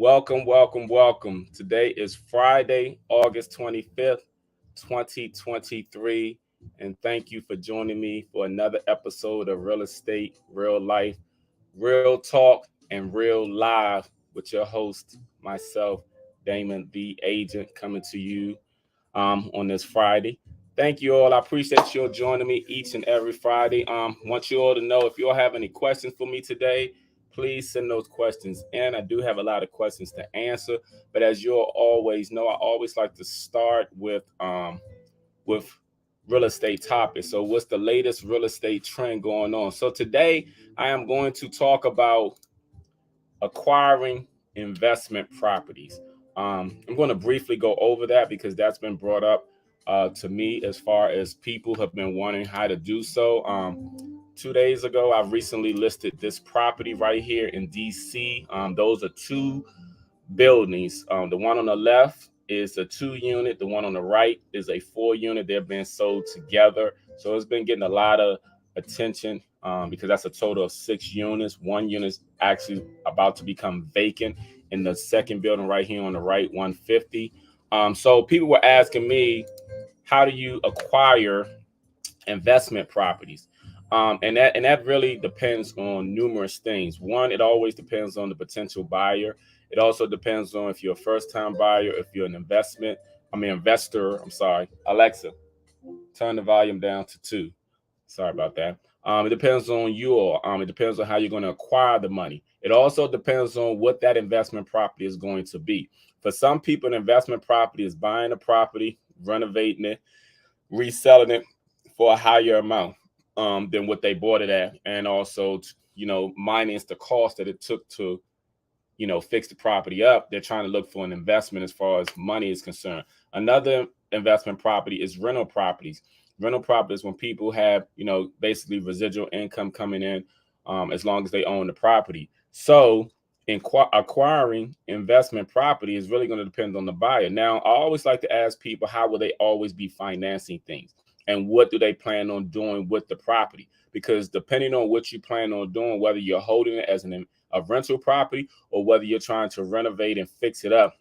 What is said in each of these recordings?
Welcome. Today is Friday, August 25th, 2023. And thank you for joining me for another episode of Real Estate, Real Life, Real Talk, and Real Live with your host, myself, Damon, the agent, coming to you on this Friday. Thank you all. I appreciate you all joining me each and every Friday. Want you all to know if you all have any questions for me today, please send those questions in. I do have a lot of questions to answer, but as you all always know, I always like to start with real estate topics. So, what's the latest real estate trend going on? So today, I am going to talk about acquiring investment properties. I'm going to briefly go over that because that's been brought up to me as far as people have been wanting how to do so. 2 days ago, I recently listed this property right here in DC. Those are two buildings. The one on the left is a 2 unit, the one on the right is a 4 unit. They're being sold together. So it's been getting a lot of attention because that's a total of 6 units. One unit is actually about to become vacant in the second building right here on the right, 150. So people were asking me, how do you acquire investment properties? And that really depends on numerous things. One, it always depends on the potential buyer. It also depends on if you're a first time buyer, if you're an investor. I'm sorry. Alexa, turn the volume down to two. Sorry about that. It depends on you all. It depends on how you're going to acquire the money. It also depends on what that investment property is going to be. For some people, an investment property is buying a property, renovating it, reselling it for a higher amount than what they bought it at, and also, minus the cost that it took to, fix the property up. They're trying to look for an investment as far as money is concerned. Another investment property is rental properties. Rental properties when people have, basically residual income coming in as long as they own the property. So in acquiring investment property is really going to depend on the buyer. Now, I always like to ask people, how will they always be financing things? And what do they plan on doing with the property? Because depending on what you plan on doing, whether you're holding it as a rental property or whether you're trying to renovate and fix it up,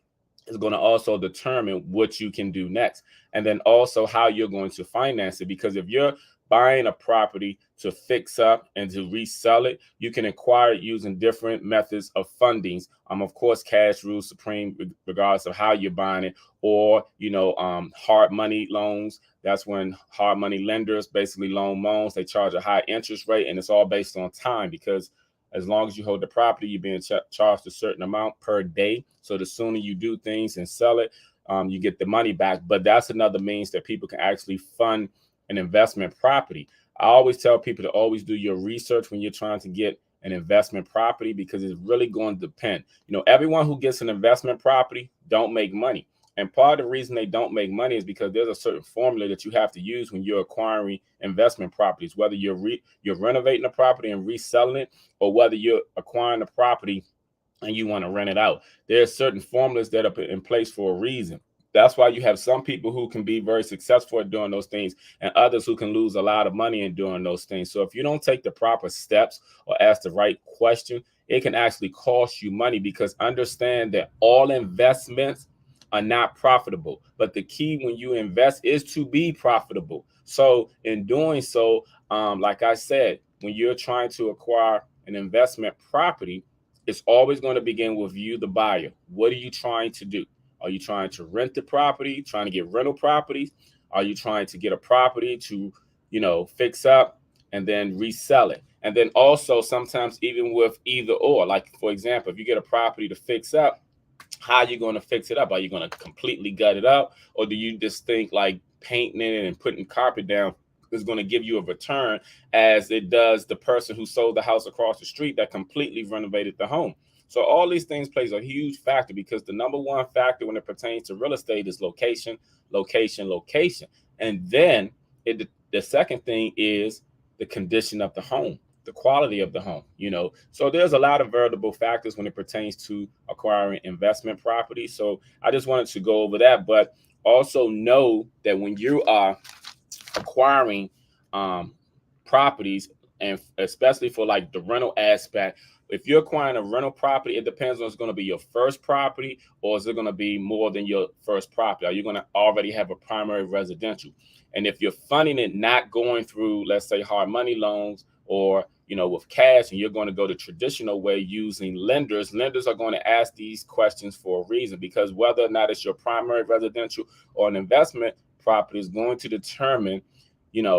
is going to also determine what you can do next. And then also how you're going to finance it. Because if you're buying a property to fix up and to resell it, you can acquire it using different methods of fundings. Of course, cash rules supreme regardless of how you're buying it, or hard money loans. That's when hard money lenders basically loan loans. They charge a high interest rate, and it's all based on time because as long as you hold the property, you're being charged a certain amount per day. So the sooner you do things and sell it, you get the money back. But that's another means that people can actually fund an investment property. I always tell people to always do your research when you're trying to get an investment property, because it's really going to depend. Everyone who gets an investment property don't make money. And part of the reason they don't make money is because there's a certain formula that you have to use when you're acquiring investment properties, whether you're renovating a property and reselling it, or whether you're acquiring a property and you want to rent it out. There are certain formulas that are in place for a reason. That's why you have some people who can be very successful at doing those things and others who can lose a lot of money in doing those things. So if you don't take the proper steps or ask the right question, it can actually cost you money, because understand that all investments are not profitable. But the key when you invest is to be profitable. So in doing so, like I said, when you're trying to acquire an investment property, it's always going to begin with you, the buyer. What are you trying to do? Are you trying to rent the property, trying to get rental properties? Are you trying to get a property to, fix up and then resell it? And then also sometimes even with either or, like for example, if you get a property to fix up, how are you going to fix it up? Are you going to completely gut it out? Or do you just think like painting it and putting carpet down is going to give you a return as it does the person who sold the house across the street that completely renovated the home? So all these things plays a huge factor, because the number one factor when it pertains to real estate is location, location, location. And then the second thing is the condition of the home, the quality of the home. So there's a lot of variable factors when it pertains to acquiring investment property. So I just wanted to go over that, but also know that when you are acquiring properties, and especially for like the rental aspect, If you're acquiring a rental property, it depends on it's going to be your first property or is it going to be more than your first property? Are you going to already have a primary residential? And if you're funding it not going through, let's say, hard money loans or with cash, and you're going to go the traditional way using lenders are going to ask these questions for a reason, because whether or not it's your primary residential or an investment property is going to determine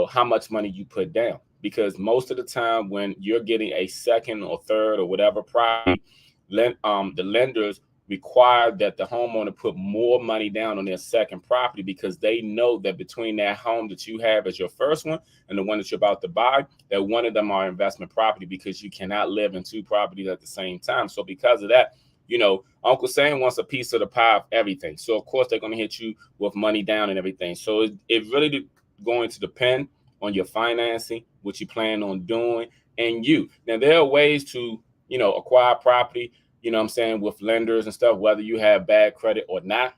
how much money you put down. Because most of the time when you're getting a second or third or whatever property, the lenders require that the homeowner put more money down on their second property, because they know that between that home that you have as your first one and the one that you're about to buy, that one of them are investment property, because you cannot live in two properties at the same time. So because of that, Uncle Sam wants a piece of the pie of everything. So of course they're going to hit you with money down and everything. So it really going to depend on your financing, what you plan on doing, and you. Now there are ways to acquire property, with lenders and stuff, whether you have bad credit or not.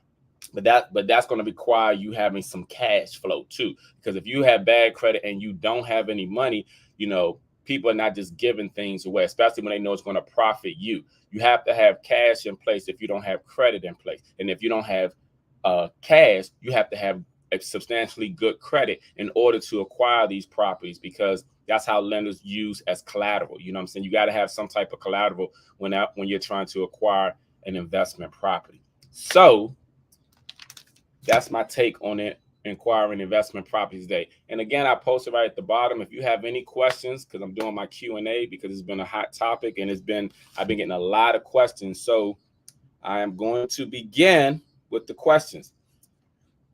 But that's going to require you having some cash flow too. Because if you have bad credit and you don't have any money, people are not just giving things away, especially when they know it's going to profit you. You have to have cash in place if you don't have credit in place. And if you don't have cash, you have to have a substantially good credit in order to acquire these properties, because that's how lenders use as collateral. You know what I'm saying? You got to have some type of collateral when you're trying to acquire an investment property. So that's my take on it, acquiring investment properties today. And again, I posted right at the bottom if you have any questions, because I'm doing my Q&A because it's been a hot topic and I've been getting a lot of questions. So I am going to begin with the questions.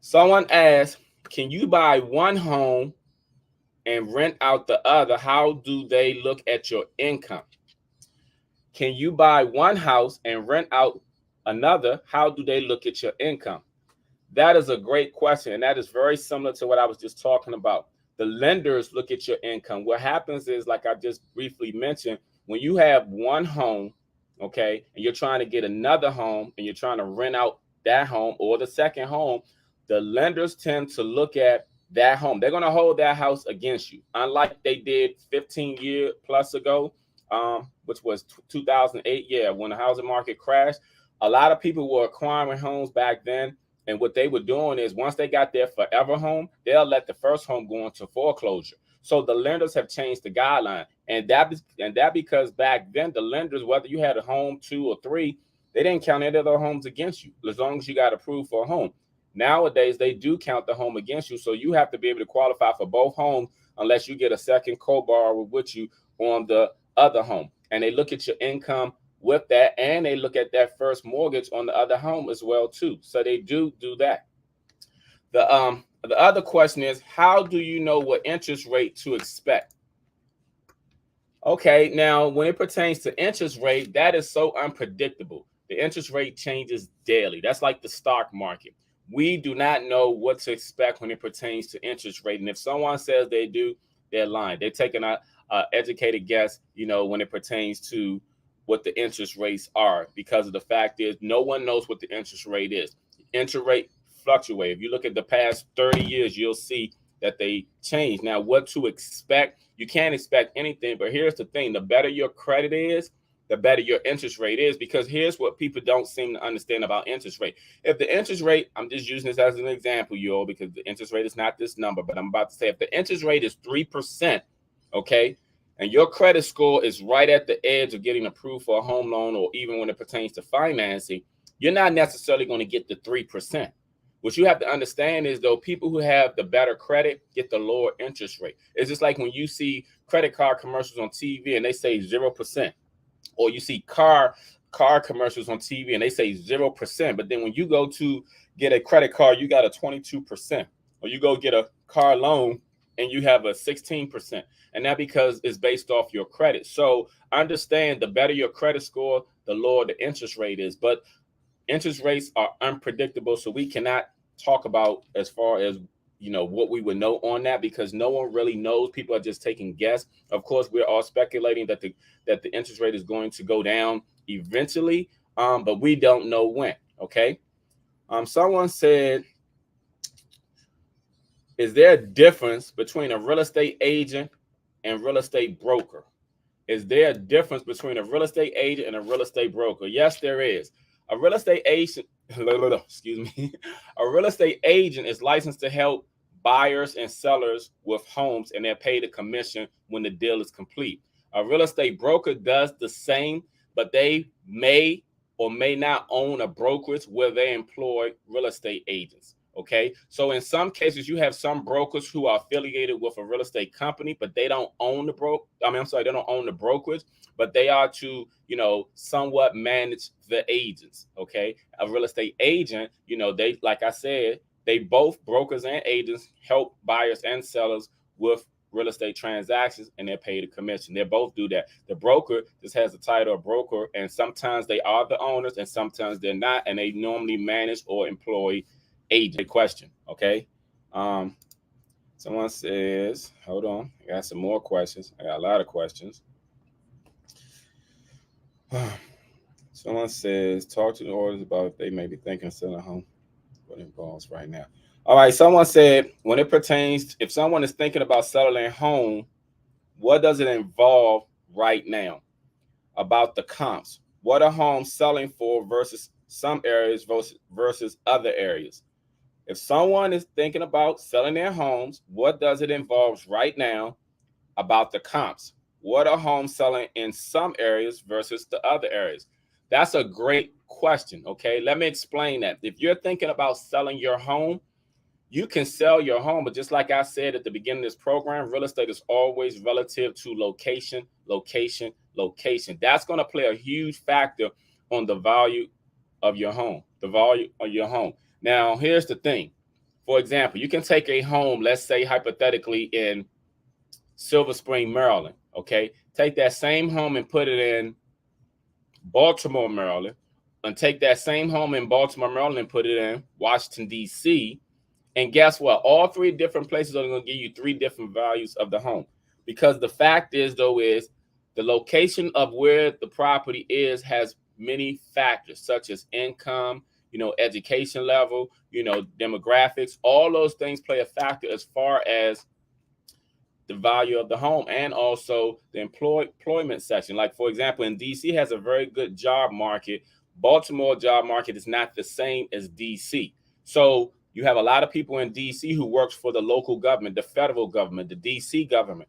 Someone asked, can you buy one home and rent out the other? How do they look at your income? Can you buy one house and rent out another? How do they look at your income? That is a great question. And that is very similar to what I was just talking about. The lenders look at your income. What happens is, like I just briefly mentioned, when you have one home, okay, and you're trying to get another home and you're trying to rent out that home or the second home, the lenders tend to look at that home. They're going to hold that house against you, unlike they did 15 years plus ago, which was 2008. Yeah, when the housing market crashed, a lot of people were acquiring homes back then. And what they were doing is, once they got their forever home, they'll let the first home go into foreclosure. So the lenders have changed the guideline. And that because back then, the lenders, whether you had a home, 2 or 3, they didn't count any other homes against you, as long as you got approved for a home. Nowadays, they do count the home against you. So you have to be able to qualify for both homes unless you get a second co-borrower with you on the other home. And they look at your income with that, and they look at that first mortgage on the other home as well too. So they do that. The other question is, how do you know what interest rate to expect? Okay, now when it pertains to interest rate, that is so unpredictable. The interest rate changes daily. That's like the stock market. We do not know what to expect when it pertains to interest rate. And if someone says they do, they're lying. They're taking an educated guess, when it pertains to what the interest rates are, because of the fact is no one knows what the interest rate is. Interest rate fluctuate. If you look at the past 30 years, you'll see that they change. Now, what to expect? You can't expect anything, but here's the thing. The better your credit is, the better your interest rate is, because here's what people don't seem to understand about interest rate. If the interest rate, I'm just using this as an example, because the interest rate is not this number, but I'm about to say if the interest rate is 3%, okay, and your credit score is right at the edge of getting approved for a home loan, or even when it pertains to financing, you're not necessarily going to get the 3%. What you have to understand is, though, people who have the better credit get the lower interest rate. It's just like when you see credit card commercials on TV and they say 0%, or you see car commercials on TV and they say 0%. But then when you go to get a credit card, you got a 22%, or you go get a car loan and you have a 16%. And that because it's based off your credit. So understand, the better your credit score, the lower the interest rate is. But interest rates are unpredictable, so we cannot talk about as far as what we would know on that, because no one really knows. People are just taking guess. Of course, we're all speculating that the interest rate is going to go down eventually, but we don't know when. Okay. Someone said, is there a difference between a real estate agent and real estate broker? Is there a difference between a real estate agent and a real estate broker? Yes, there is. A real estate agent, excuse me, a real estate agent is licensed to help buyers and sellers with homes, and they're paid a commission when the deal is complete. A real estate broker does the same, but they may or may not own a brokerage where they employ real estate agents. Okay, so in some cases, you have some brokers who are affiliated with a real estate company, but they don't own the they don't own the brokerage, but they are to, somewhat manage the agents. Okay, a real estate agent, they, like I said, they both, brokers and agents, help buyers and sellers with real estate transactions, and they're paid a commission. They both do that. The broker just has the title of broker, and sometimes they are the owners, and sometimes they're not, and they normally manage or employ agent. Question. Okay. Someone says, hold on, I got some more questions. I got a lot of questions. Someone says, talk to the orders about if they may be thinking of selling a home. What involves right now? All right. Someone said, when it pertains, if someone is thinking about selling a home, what does it involve right now? About the comps. What are homes selling for versus some areas versus other areas? If someone is thinking about selling their homes, what does it involve right now? About the comps. What are homes selling in some areas versus the other areas? That's a great question. Okay, let me explain that. If you're thinking about selling your home, you can sell your home, but just like I said at the beginning of this program, real estate is always relative to location, location, location. That's going to play a huge factor on the value of your home, the value of your home. Now, here's the thing. For example, you can take a home, let's say hypothetically in Silver Spring, Maryland. Okay, take that same home and put it in Baltimore, Maryland, and take that same home in Baltimore, Maryland, and put it in Washington, D.C., and guess what? All three different places are going to give you three different values of the home. Because the fact is, though, is the location of where the property is has many factors, such as income, education level, demographics. All those things play a factor as far as the value of the home, and also the employment section. Like, for example, in DC has a very good job market. Baltimore job market is not the same as DC. So you have a lot of people in DC who works for the local government, the federal government, the DC government.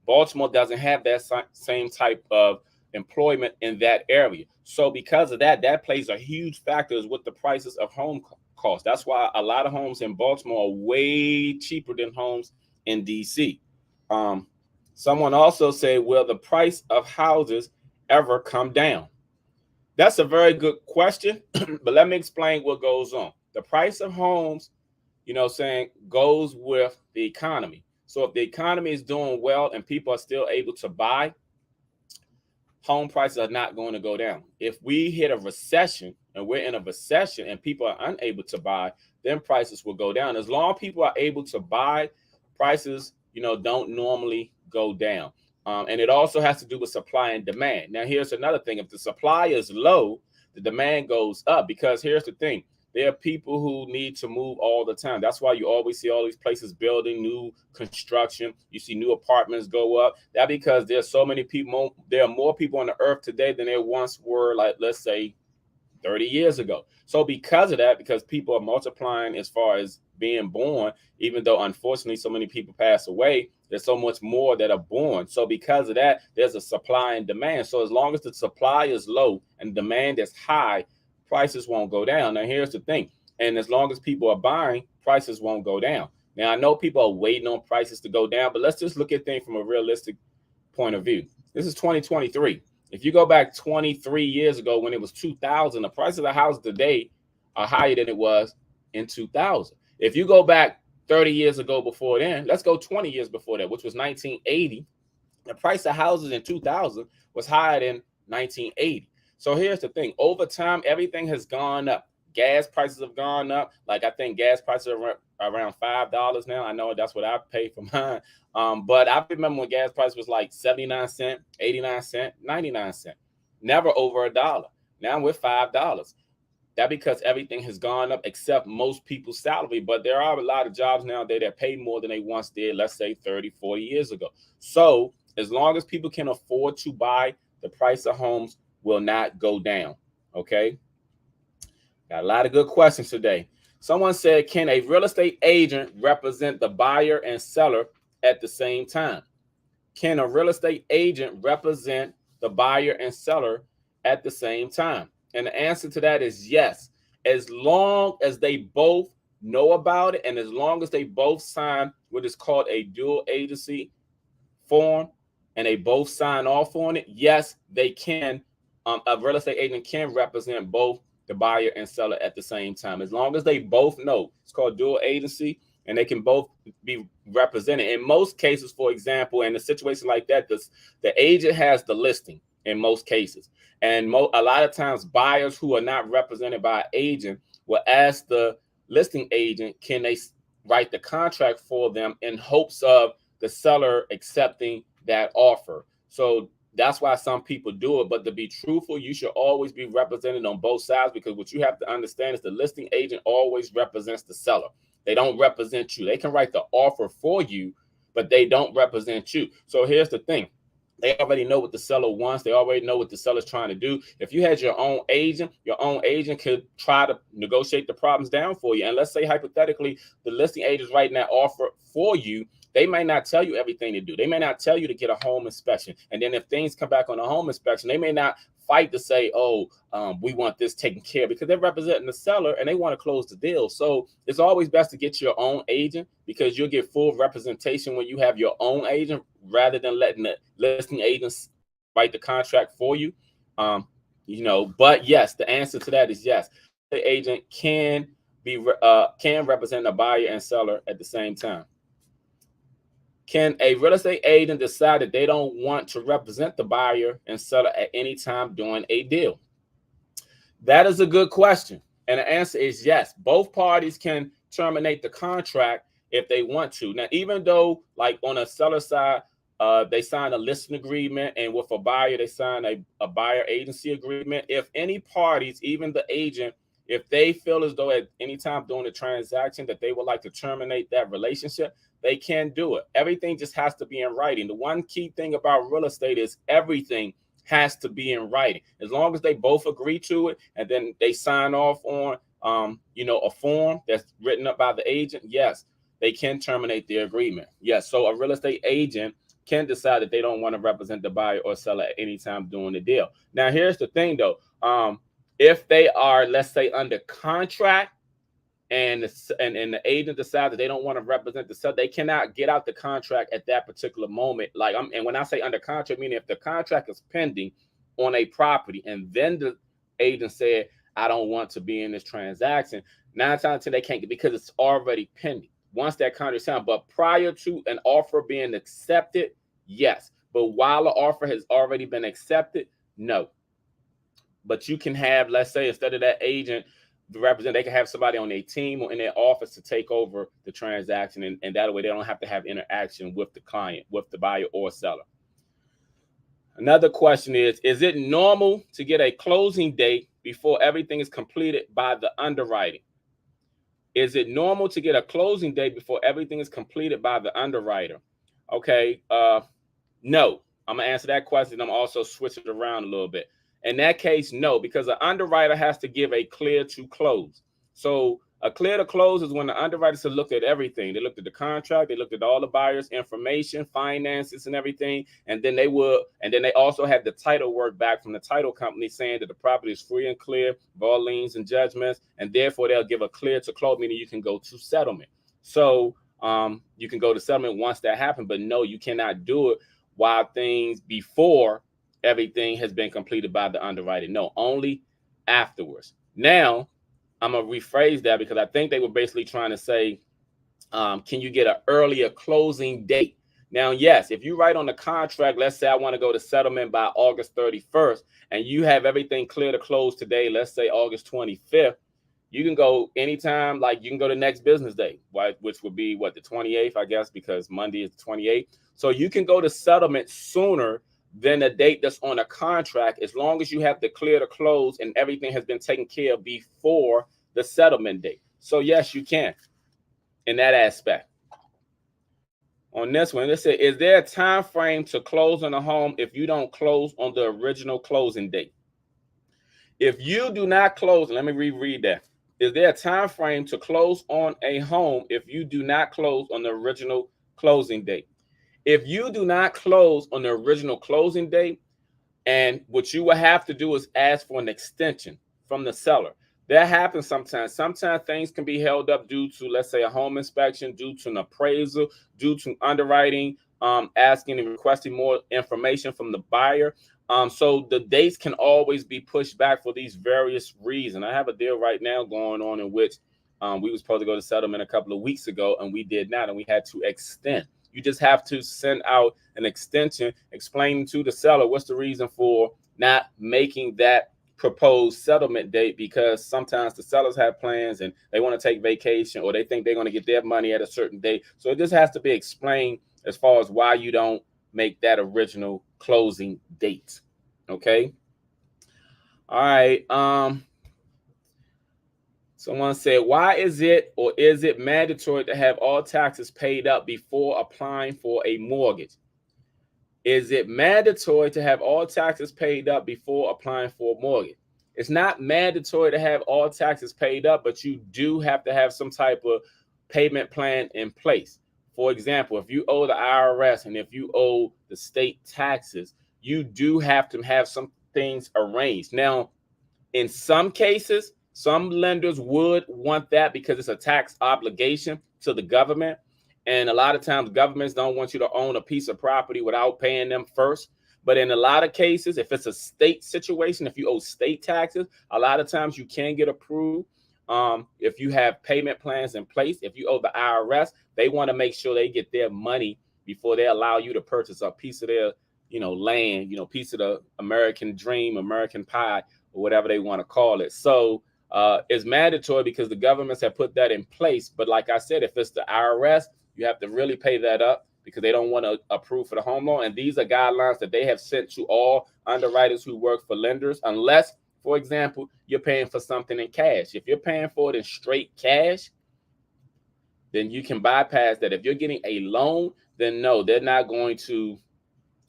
Baltimore doesn't have that same type of employment in that area. So because of that, that plays a huge factor with the prices of home costs. That's why a lot of homes in Baltimore are way cheaper than homes in DC. Someone also said, will the price of houses ever come down? That's a very good question, but let me explain what goes on. The price of homes, goes with the economy. So if the economy is doing well and people are still able to buy, home prices are not going to go down. If we hit a recession and we're in a recession and people are unable to buy, then prices will go down. As long as people are able to buy, prices, don't normally go down. And it also has to do with supply and demand. Now, here's another thing. If the supply is low, the demand goes up, because here's the thing. There are people who need to move all the time. That's why you always see all these places building new construction. You see new apartments go up. That's because there's so many people. There are more people on the earth today than there once were, like, let's say, 30 years ago. So because of that, because people are multiplying as far as being born, even though unfortunately so many people pass away, there's so much more that are born. So because of that, there's a supply and demand. So as long as the supply is low and demand is high, prices won't go down. Now, here's the thing. And as long as people are buying, prices won't go down. Now, I know people are waiting on prices to go down, but let's just look at things from a realistic point of view. This is 2023. If you go back 23 years ago when it was 2000, the price of the house today are higher than it was in 2000. If you go back 30 years ago before then, let's go 20 years before that, which was 1980. The price of houses in 2000 was higher than 1980. So here's the thing. Over time, everything has gone up. Gas prices have gone up. Like, I think gas prices are around $5 now. I know that's what I pay for mine. But I remember when gas price was like 79 cents, 89 cents, 99 cents. Never over $1. Now we're $5. That's because everything has gone up except most people's salary. But there are a lot of jobs nowadays that pay more than they once did, let's say 30, 40 years ago. So As long as people can afford to buy, the price of homes will not go down. Okay. Got a lot of good questions today. Someone said, can a real estate agent represent the buyer and seller at the same time? Can a real estate agent represent the buyer and seller at the same time? And the answer to that is yes, as long as they both know about it and as long as they both sign what is called a dual agency form and they both sign off on it. Yes, they can. A real estate agent can represent both the buyer and seller at the same time, as long as they both know. It's called dual agency, and they can both be represented. In most cases, for example, in a situation like that, the agent has the listing in most cases, and a lot of times buyers who are not represented by an agent will ask the listing agent, can they write the contract for them in hopes of the seller accepting that offer. So that's why some people do it. But to be truthful, you should always be represented on both sides, because what you have to understand is the listing agent always represents the seller. They don't represent you. They can write the offer for you, but they don't represent you. So here's the thing. They already know what the seller wants. They already know what the seller's trying to do. If you had your own agent could try to negotiate the problems down for you. And let's say hypothetically, the listing agent's writing that offer for you. They may not tell you everything to do. They may not tell you to get a home inspection. And then if things come back on a home inspection, they may not fight to say, we want this taken care of, because they're representing the seller and they want to close the deal. So it's always best to get your own agent, because you'll get full representation when you have your own agent rather than letting the listing agents write the contract for you. But yes, the answer to that is yes. The agent can represent a buyer and seller at the same time. Can a real estate agent decide that they don't want to represent the buyer and seller at any time during a deal? That is a good question. And the answer is yes. Both parties can terminate the contract if they want to. Now, even though, like on a seller side, they sign a listing agreement, and with a buyer, they sign a buyer agency agreement. If any parties, even the agent, if they feel as though at any time during the transaction that they would like to terminate that relationship, they can do it. Everything just has to be in writing. The one key thing about real estate is everything has to be in writing. As long as they both agree to it and then they sign off on, a form that's written up by the agent, yes, they can terminate the agreement. Yes, so a real estate agent can decide that they don't want to represent the buyer or seller at any time during the deal. Now, here's the thing, though. If they are, let's say, under contract, and the agent decides that they don't want to represent the seller, they cannot get out the contract at that particular moment. And when I say under contract, meaning if the contract is pending on a property and then the agent said, I don't want to be in this transaction, 9 times out of 10 they can't, because it's already pending. Once that contract is signed, but prior to an offer being accepted, yes. But while the offer has already been accepted, no. But you can have, let's say, instead of that agent represent, they can have somebody on their team or in their office to take over the transaction, and that way they don't have to have interaction with the client, with the buyer or seller. Another question is it normal to get a closing date before everything is completed by the underwriting? Is it normal to get a closing date before everything is completed by the underwriter? Okay, no. I'm gonna answer that question. I'm also switching it around a little bit. In that case, no, because the underwriter has to give a clear to close. So a clear to close is when the underwriters have looked at everything. They looked at the contract, they looked at all the buyer's information, finances, and everything. And then they also had the title work back from the title company saying that the property is free and clear of all liens and judgments, and therefore they'll give a clear to close, meaning you can go to settlement. So you can go to settlement once that happened, but no, you cannot do it while things before everything has been completed by the underwriter. No, only afterwards. Now, I'm going to rephrase that, because I think they were basically trying to say, can you get an earlier closing date? Now, yes, if you write on the contract, let's say I want to go to settlement by August 31st, and you have everything clear to close today, let's say August 25th, you can go anytime, like you can go to next business day, right, which would be, the 28th, I guess, because Monday is the 28th. So you can go to settlement sooner than the date that's on a contract, as long as you have the clear to close and everything has been taken care of before the settlement date. So yes, you can in that aspect. on this one. It said, is there a time frame to close on a home if you don't close on the original closing date? If you do not close, let me reread that. Is there a time frame to close on a home if you do not close on the original closing date? If you do not close on the original closing date, and what you will have to do is ask for an extension from the seller. That happens sometimes. Sometimes things can be held up due to, let's say, a home inspection, due to an appraisal, due to underwriting, asking and requesting more information from the buyer. So the dates can always be pushed back for these various reasons. I have a deal right now going on in which we were supposed to go to settlement a couple of weeks ago, and we did not, and we had to extend. You just have to send out an extension explaining to the seller what's the reason for not making that proposed settlement date, because sometimes the sellers have plans and they want to take vacation, or they think they're going to get their money at a certain date. So it just has to be explained as far as why you don't make that original closing date. Okay. All right. Someone said, why is it or is it mandatory to have all taxes paid up before applying for a mortgage? Is it mandatory to have all taxes paid up before applying for a mortgage? It's not mandatory to have all taxes paid up, but you do have to have some type of payment plan in place. For example, if you owe the IRS and if you owe the state taxes, you do have to have some things arranged. Now, in some cases, some lenders would want that because it's a tax obligation to the government. And a lot of times governments don't want you to own a piece of property without paying them first. But in a lot of cases, if it's a state situation, if you owe state taxes, a lot of times you can get approved. If you have payment plans in place, if you owe the IRS, they want to make sure they get their money before they allow you to purchase a piece of their, land, piece of the American dream, American pie, or whatever they want to call it. So it's mandatory because the governments have put that in place. But like I said, if it's the IRS, you have to really pay that up because they don't want to approve for the home loan. And these are guidelines that they have sent to all underwriters who work for lenders, unless, for example, you're paying for something in cash. If you're paying for it in straight cash, then you can bypass that. If you're getting a loan, then no, they're not going to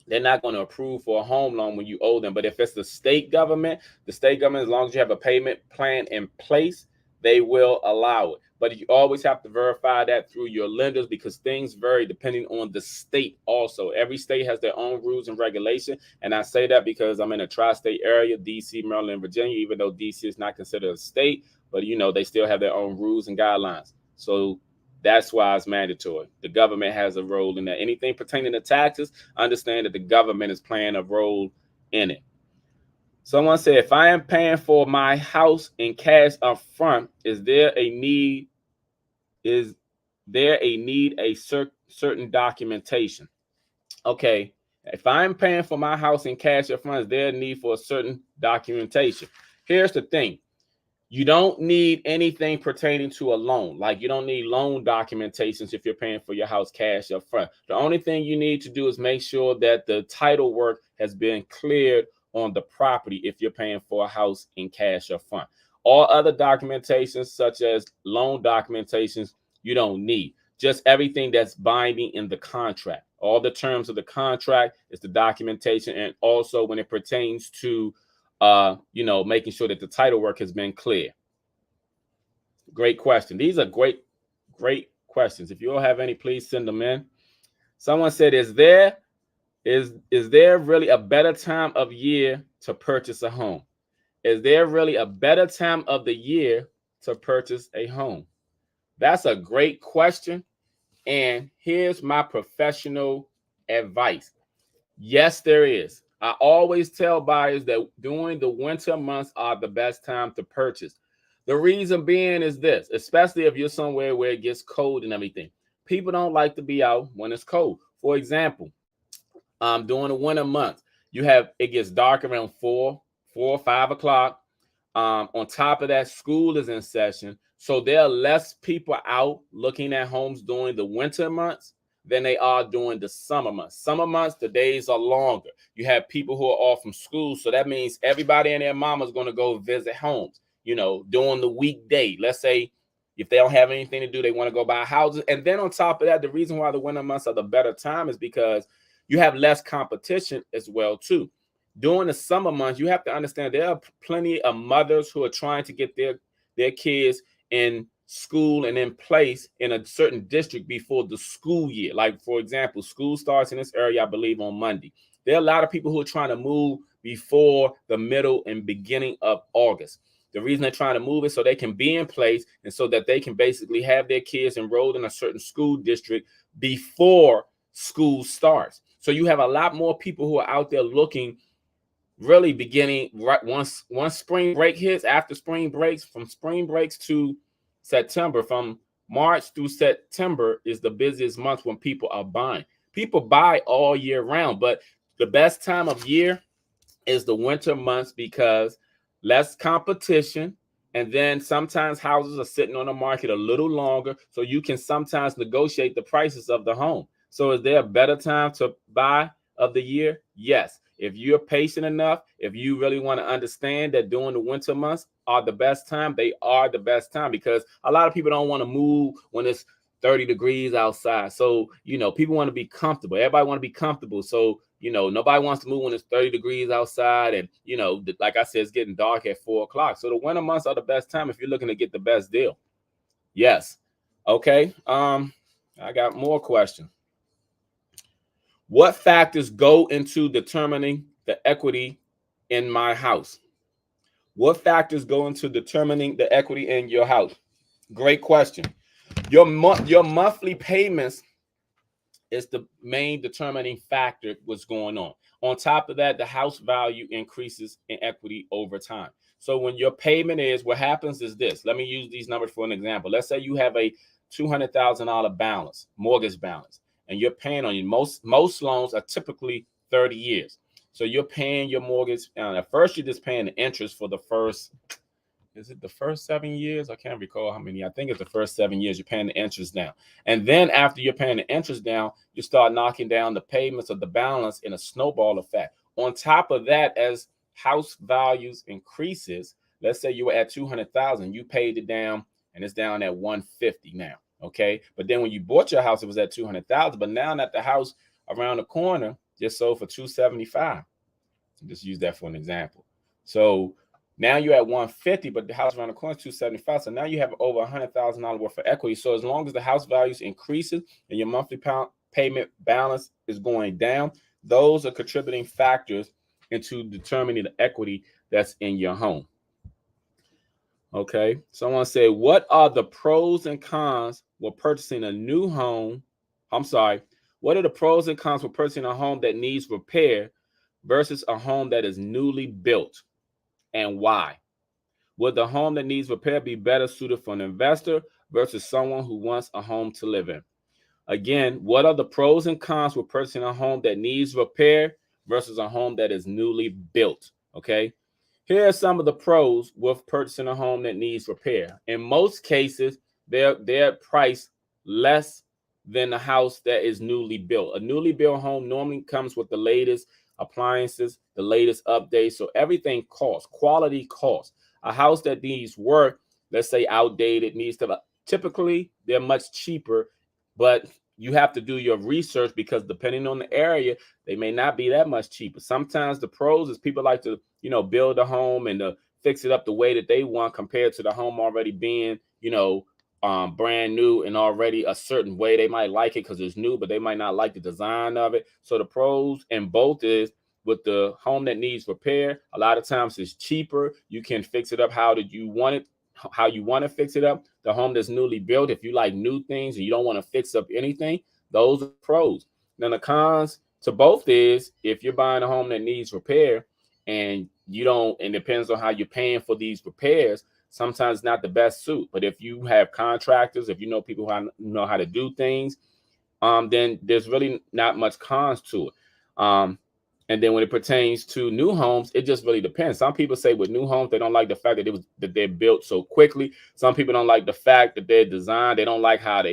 approve for a home loan when you owe them. But if it's the state government, as long as you have a payment plan in place, they will allow it. But you always have to verify that through your lenders because things vary depending on the state also. Every state has their own rules and regulation. And I say that because I'm in a tri-state area, DC, Maryland, and Virginia, even though DC is not considered a state, but they still have their own rules and guidelines. So that's why it's mandatory. The government has a role in that. Anything pertaining to taxes, understand that the government is playing a role in it. Someone said, if I am paying for my house in cash up front, is there a need certain documentation? Okay, if I'm paying for my house in cash up front, is there a need for a certain documentation? Here's the thing. You don't need anything pertaining to a loan. Like you don't need loan documentations if you're paying for your house cash up front. The only thing you need to do is make sure that the title work has been cleared on the property if you're paying for a house in cash up front. All other documentations, such as loan documentations, you don't need. Just everything that's binding in the contract. All the terms of the contract is the documentation. And also when it pertains to making sure that the title work has been clear. Great question. These are great questions. If you all have any, please send them in. Someone said, is there really a better time of year to purchase a home? Is there really a better time of the year to purchase a home? That's a great question. And here's my professional advice. Yes, there is. I always tell buyers that during the winter months are the best time to purchase. The reason being is this, especially if you're somewhere where it gets cold and everything. People don't like to be out when it's cold. For example, during the winter months, it gets dark around 4 or 5 o'clock. On top of that, school is in session. So there are less people out looking at homes during the winter months than they are during the summer months. Summer months, the days are longer. You have people who are off from school. So that means everybody and their mama is going to go visit homes, during the weekday. Let's say, If they don't have anything to do, they want to go buy houses. And then on top of that, the reason why the winter months are the better time is because you have less competition as well too. During the summer months, you have to understand there are plenty of mothers who are trying to get their kids in school and in place in a certain district before the school year. Like, for example, school starts in this area, I believe, on Monday. There are a lot of people who are trying to move before the middle and beginning of August. The reason they're trying to move is so they can be in place and so that they can basically have their kids enrolled in a certain school district before school starts. So you have a lot more people who are out there looking, really beginning right once spring break hits. After spring breaks, from spring breaks to September, from March through September is the busiest month when people are buying. People buy all year round, but the best time of year is the winter months because less competition. And then sometimes houses are sitting on the market a little longer, so you can sometimes negotiate the prices of the home. So is there a better time to buy of the year? Yes. If you're patient enough, if you really want to understand that during the winter months are the best time, they are the best time, because a lot of people don't want to move when it's 30 degrees outside. So, people want to be comfortable. Everybody want to be comfortable. So, nobody wants to move when it's 30 degrees outside. And, like I said, it's getting dark at 4 o'clock. So the winter months are the best time if you're looking to get the best deal. Yes. Okay. I got more questions. What factors go into determining the equity in my house? What factors go into determining the equity in your house? Great question. Your monthly payments is the main determining factor what's going on. On top of that, the house value increases in equity over time. So when your payment is, what happens is this. Let me use these numbers for an example. Let's say you have a $200,000 balance, mortgage balance, and you're paying on your most loans are typically 30 years. So you're paying your mortgage. At first, you're just paying the interest for the first. Is it the first 7 years? I can't recall how many. I think it's the first 7 years you're paying the interest down. And then after you're paying the interest down, you start knocking down the payments of the balance in a snowball effect. On top of that, as house values increases, let's say you were at 200,000, you paid it down and it's down at 150 now. Okay. But then when you bought your house, it was at 200,000. But now that the house around the corner just sold for 275. Just use that for an example. So now you're at 150, but the house around the corner is 275. So now you have over $100,000 worth of equity. So as long as the house values increases and your monthly payment balance is going down, those are contributing factors into determining the equity that's in your home. Okay. Someone said, what are the pros and cons with purchasing a new home? What are the pros and cons with purchasing a home that needs repair versus a home that is newly built? And why? Would the home that needs repair be better suited for an investor versus someone who wants a home to live in? Again, what are the pros and cons with purchasing a home that needs repair versus a home that is newly built? Okay. Here are some of the pros with purchasing a home that needs repair. In most cases, they're priced less than a house that is newly built. A newly built home normally comes with the latest appliances, the latest updates. So everything costs, quality costs. A house that needs work, let's say outdated, needs to, typically they're much cheaper, but you have to do your research because depending on the area, they may not be that much cheaper. Sometimes the pros is people like to, build a home and to fix it up the way that they want compared to the home already being, brand new and already a certain way. They might like it because it's new, but they might not like the design of it. So the pros in both is with the home that needs repair, a lot of times it's cheaper. You can fix it up how you want to fix it up. The home that's newly built, if you like new things and you don't want to fix up anything, those are pros. Now the cons to both is if you're buying a home that needs repair and it depends on how you're paying for these repairs, sometimes not the best suit. But if you have contractors, if you know people who know how to do things, then there's really not much cons to it. And then when it pertains to new homes, it just really depends. Some people say with new homes, they don't like the fact that they're built so quickly. Some people don't like the fact that they're designed. They don't like how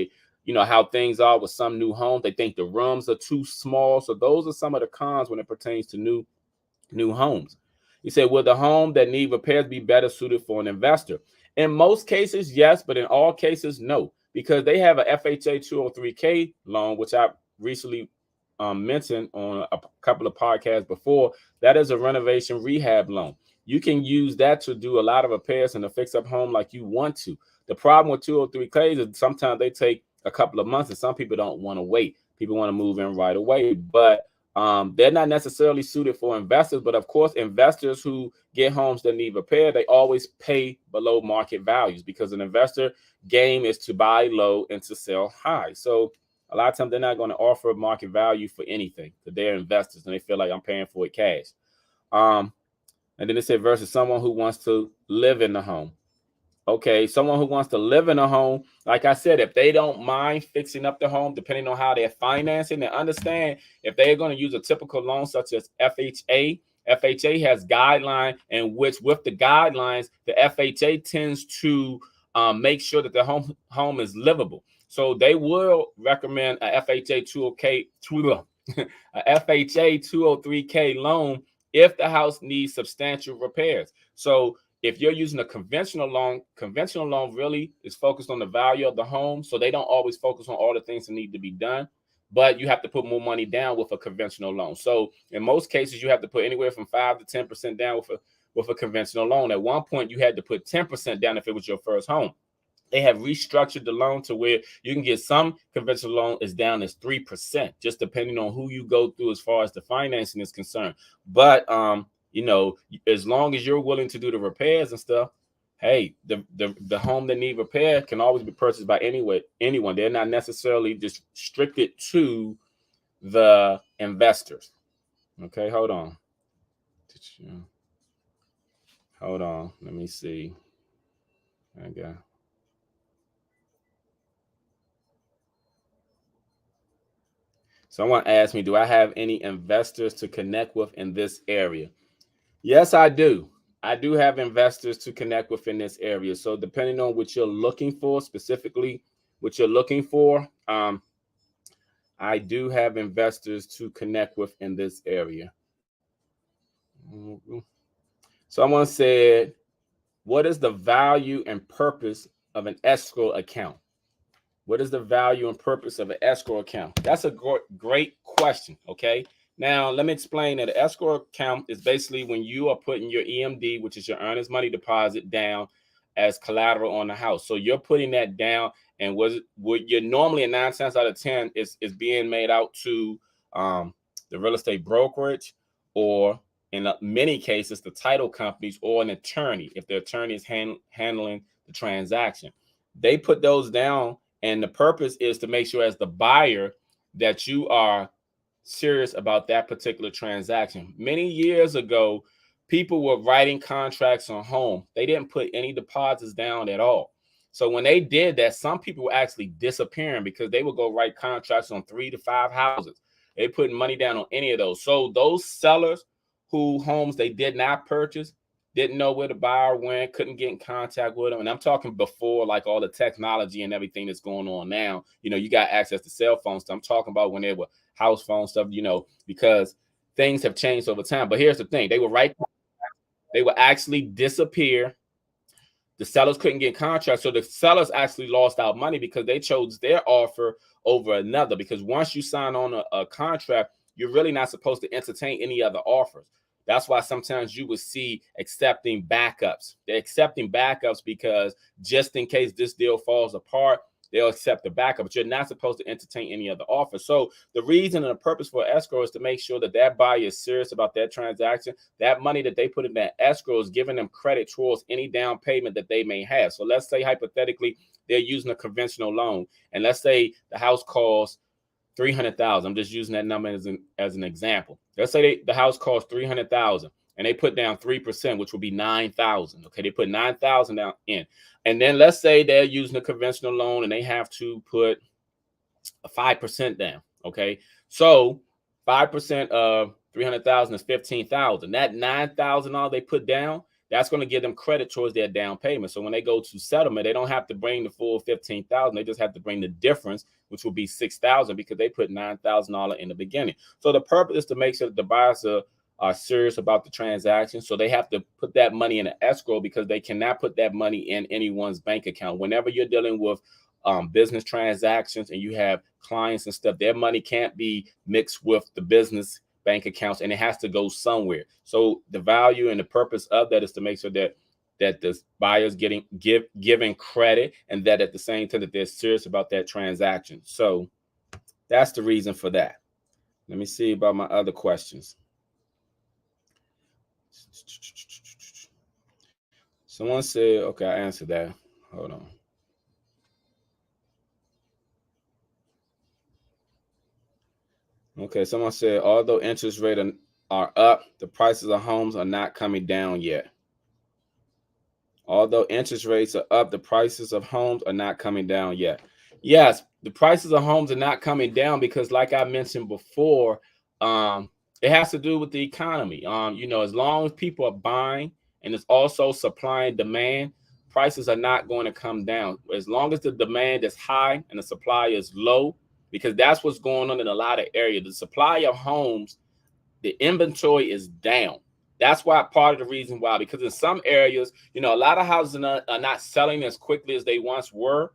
how things are with some new homes. They think the rooms are too small. So those are some of the cons when it pertains to new homes. You say, will the home that need repairs be better suited for an investor? In most cases, yes, but in all cases, no, because they have a FHA 203K loan, which I recently mentioned on a couple of podcasts before. That is a renovation rehab loan. You can use that to do a lot of repairs and to fix up home like you want to. The problem with 203Ks is sometimes they take a couple of months, and some people don't want to wait. People want to move in right away, but they're not necessarily suited for investors. But of course, investors who get homes that need repair, they always pay below market values, because an investor game is to buy low and to sell high. So a lot of times they're not going to offer market value for anything, because they're investors and they feel like I'm paying for it cash. And then it said versus someone who wants to live in the home. Okay, someone who wants to live in a home, like I said, if they don't mind fixing up the home, depending on how they're financing, and understand if they're going to use a typical loan such as FHA, FHA has guidelines in which, with the guidelines, the FHA tends to make sure that the home is livable. So they will recommend a FHA 203K loan if the house needs substantial repairs. So if you're using a conventional loan really is focused on the value of the home. So they don't always focus on all the things that need to be done, but you have to put more money down with a conventional loan. So in most cases, you have to put anywhere from 5 to 10% down with a conventional loan. At one point, you had to put 10% down if it was your first home. They have restructured the loan to where you can get some conventional loan as down as 3%, just depending on who you go through as far as the financing is concerned. But you know, as long as you're willing to do the repairs and stuff, hey, the home that need repair can always be purchased by anyone. They're not necessarily just restricted to the investors. Okay, hold on. Let me see. Okay. Someone asked me, do I have any investors to connect with in this area? Yes, I do. I do have investors to connect with in this area. So depending on what you're looking for, specifically what you're looking for, I do have investors to connect with in this area. Someone said, what is the value and purpose of an escrow account? What is the value and purpose of an escrow account? That's a great question, okay? Now, let me explain that an escrow account is basically when you are putting your EMD, which is your earnest money deposit, down as collateral on the house. So you're putting that down, and what you're normally in 9 times out of 10 is being made out to the real estate brokerage, or in many cases, the title companies, or an attorney, if the attorney is handling the transaction. They put those down, and the purpose is to make sure as the buyer that you are serious about that particular transaction. Many years ago, people were writing contracts on home. They didn't put any deposits down at all. So when they did that, some people were actually disappearing because they would go write contracts on 3 to 5 houses. They put money down on any of those. So those sellers who homes they did not purchase, didn't know where the buyer went, couldn't get in contact with them. And I'm talking before like all the technology and everything that's going on now. You know, you got access to cell phones. So I'm talking about when they were house phone stuff, you know, because things have changed over time. But here's the thing. They would actually disappear. The sellers couldn't get contracts. So the sellers actually lost out money because they chose their offer over another. Because once you sign on a contract, you're really not supposed to entertain any other offers. That's why sometimes you will see accepting backups. They're accepting backups because just in case this deal falls apart, they'll accept the backup, but you're not supposed to entertain any other offer. So the reason and the purpose for escrow is to make sure that that buyer is serious about that transaction. That money that they put in that escrow is giving them credit towards any down payment that they may have. So let's say hypothetically they're using a conventional loan, and let's say the house costs $300,000. I'm just using that number as an example. Let's say the house costs $300,000 and they put down 3%, which would be $9,000. Okay, they put $9,000 down in. And then let's say they're using a conventional loan and they have to put a 5% down. Okay, so 5% of 300,000 is 15,000. That $9,000 they put down, that's going to give them credit towards their down payment. So when they go to settlement, they don't have to bring the full 15,000. They just have to bring the difference, which will be 6,000, because they put $9,000 in the beginning. So the purpose is to make sure that the buyers are are serious about the transaction. So they have to put that money in an escrow because they cannot put that money in anyone's bank account. Whenever you're dealing with business transactions and you have clients and stuff, their money can't be mixed with the business bank accounts, and it has to go somewhere. So the value and the purpose of that is to make sure that the buyer's given credit, and that at the same time that they're serious about that transaction. So that's the reason for that. Let me see about my other questions. Someone said, okay, I answered that. Hold on. Okay, someone said, although interest rates are up, the prices of homes are not coming down yet. Although interest rates are up, the prices of homes are not coming down yet. Yes, the prices of homes are not coming down because, like I mentioned before, it has to do with the economy. As long as people are buying and it's also supply and demand, prices are not going to come down. As long as the demand is high and the supply is low, because that's what's going on in a lot of areas. The supply of homes, the inventory is down. That's why part of the reason why, because in some areas, a lot of houses are not selling as quickly as they once were,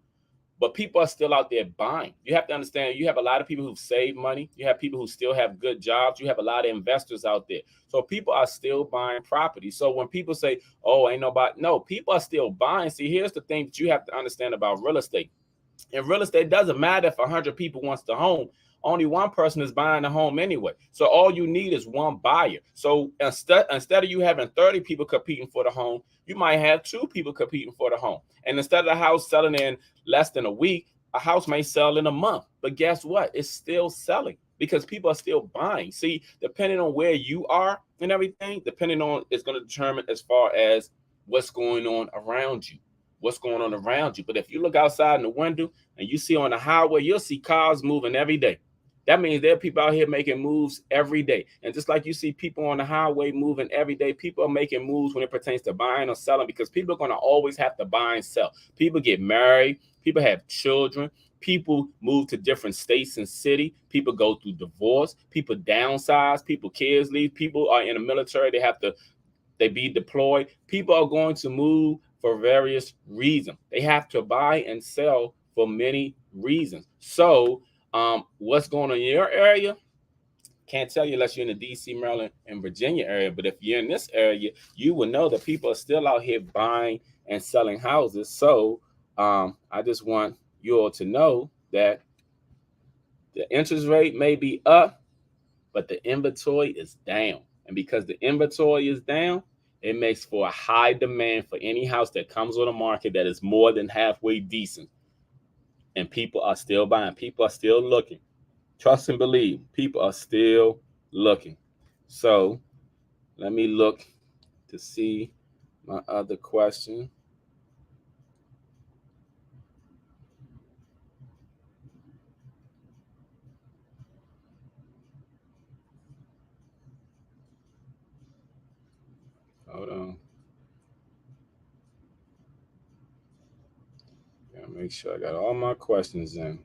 but people are still out there buying. You have to understand, you have a lot of people who've saved money. You have people who still have good jobs. You have a lot of investors out there. So people are still buying property. So when people say, oh, ain't nobody, no, people are still buying. See, here's the thing that you have to understand about real estate. In real estate, it doesn't matter if 100 people wants the home. Only one person is buying the home anyway. So all you need is one buyer. So instead of you having 30 people competing for the home, you might have 2 people competing for the home. And instead of the house selling in less than a week, a house may sell in a month. But guess what? It's still selling because people are still buying. See, depending on where you are and everything, it's going to determine as far as what's going on around you. What's going on around you. But if you look outside in the window and you see on the highway, you'll see cars moving every day. That means there are people out here making moves every day. And just like you see people on the highway moving every day, people are making moves when it pertains to buying or selling, because people are going to always have to buy and sell. People get married. People have children. People move to different states and city. People go through divorce. People downsize. People kids leave. People are in the military. They be deployed. People are going to move for various reasons. They have to buy and sell for many reasons. So what's going on in your area? Can't tell you unless you're in the DC, Maryland, and Virginia area. But if you're in this area, you will know that people are still out here buying and selling houses. So I just want you all to know that the interest rate may be up, but the inventory is down. And because the inventory is down, it makes for a high demand for any house that comes on the market that is more than halfway decent. And people are still buying. People are still looking. Trust and believe. People are still looking. So let me look to see my other question. Hold on. Gotta make sure I got all my questions in.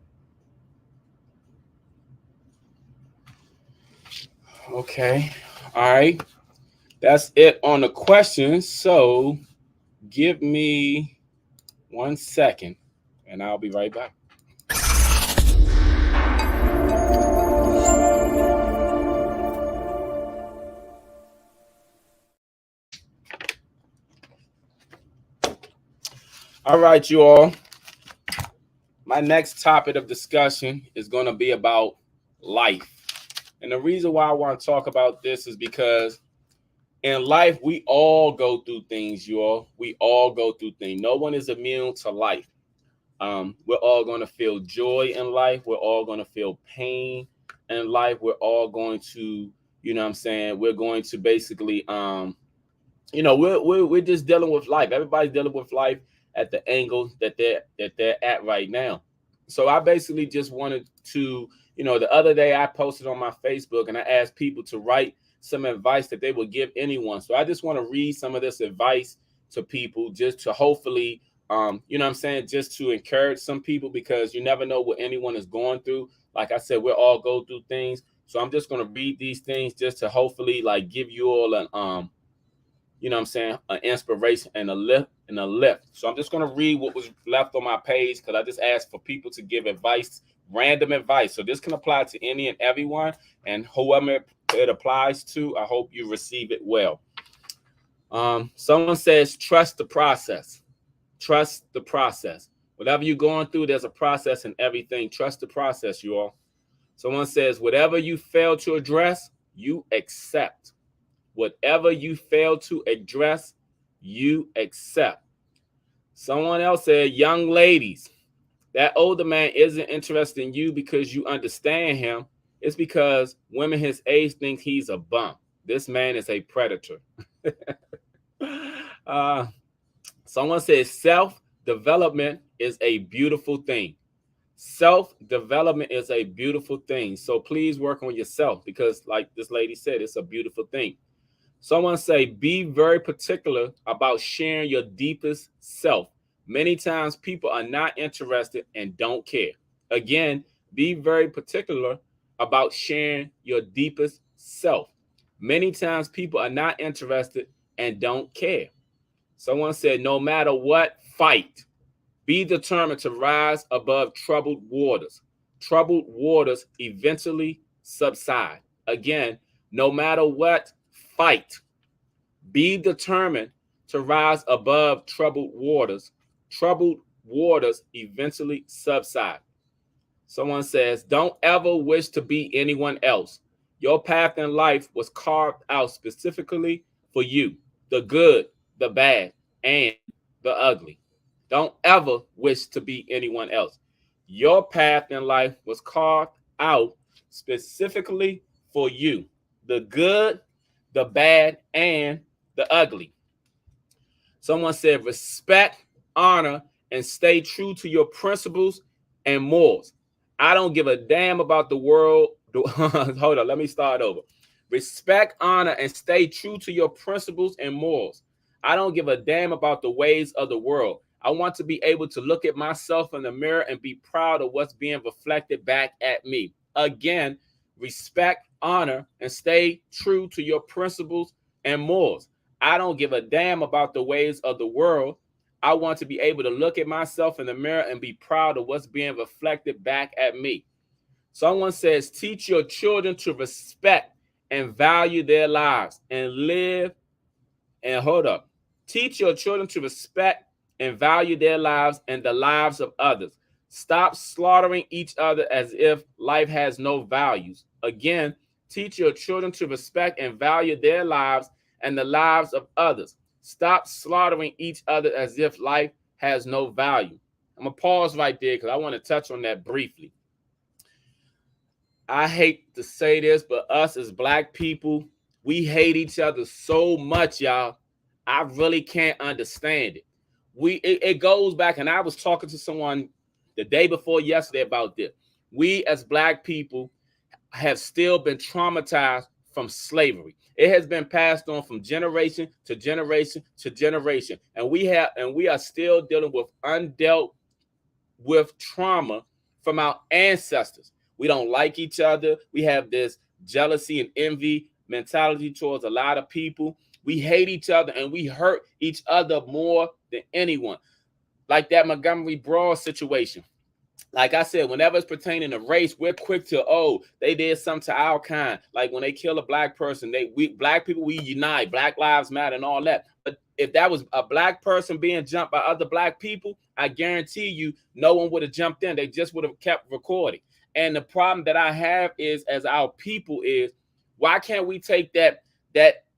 Okay. All right. That's it on the questions. So give me 1 second and I'll be right back. All right, you all. My next topic of discussion is going to be about life. And the reason why I want to talk about this is because in life, we all go through things, you all. We all go through things. No one is immune to life. We're all going to feel joy in life. We're all going to feel pain in life. We're all going to, we're going to basically, we're just dealing with life. Everybody's dealing with life at the angle that they're at right now. So I basically just wanted to, the other day I posted on my Facebook and I asked people to write some advice that they would give anyone. So I just want to read some of this advice to people just to hopefully, just to encourage some people, because you never know what anyone is going through. Like I said, we all go through things. So I'm just going to read these things just to hopefully like give you all an you know what I'm saying, an inspiration and a lift. So I'm just going to read what was left on my page because I just asked for people to give advice, random advice. So this can apply to any and everyone, and whoever it applies to, I hope you receive it well. Someone says, trust the process. Trust the process. Whatever you're going through, there's a process in everything. Trust the process, you all. Someone says, whatever you fail to address, you accept. Whatever you fail to address, you accept. Someone else said, young ladies, that older man isn't interested in you because you understand him. It's because women his age think he's a bum. This man is a predator. Someone says self-development is a beautiful thing. Self-development is a beautiful thing. So please work on yourself because like this lady said, it's a beautiful thing. Someone say, be very particular about sharing your deepest self. Many times people are not interested and don't care. Again, be very particular about sharing your deepest self. Many times people are not interested and don't care. Someone said, no matter what, fight. Be determined to rise above troubled waters. Troubled waters eventually subside. Again, no matter what, fight. Be determined to rise above troubled waters. Troubled waters eventually subside. Someone says, don't ever wish to be anyone else. Your path in life was carved out specifically for you, the good, the bad, and the ugly. Don't ever wish to be anyone else. Your path in life was carved out specifically for you, the good, the bad, and the ugly. Someone said, respect, honor, and stay true to your principles and morals. I don't give a damn about the world. Hold on, let me start over. Respect, honor, and stay true to your principles and morals. I don't give a damn about the ways of the world. I want to be able to look at myself in the mirror and be proud of what's being reflected back at me. Again, respect, honor, and stay true to your principles and morals. I don't give a damn about the ways of the world. I want to be able to look at myself in the mirror and be proud of what's being reflected back at me. Someone says, teach your children to respect and value their lives and live. And hold up. Teach your children to respect and value their lives and the lives of others. Stop slaughtering each other as if life has no values. Again, teach your children to respect and value their lives and the lives of others. Stop slaughtering each other as if life has no value. I'm going to pause right there because I want to touch on that briefly. I hate to say this, but us as Black people, we hate each other so much, y'all. I really can't understand it. It goes back, and I was talking to someone the day before yesterday about this. We as Black people have still been traumatized from slavery. It has been passed on from generation to generation to generation, and we are still dealing with undealt with trauma from our ancestors. We don't like each other. We have this jealousy and envy mentality towards a lot of people. We hate each other and we hurt each other more than anyone. Like that Montgomery Broad situation. Like I said, whenever it's pertaining to race, we're quick to, oh, they did something to our kind. Like when they kill a Black person, we Black people, we unite, Black Lives Matter and all that. But if that was a Black person being jumped by other Black people, I guarantee you no one would have jumped in. They just would have kept recording. And the problem that I have is, as our people, is why can't we take that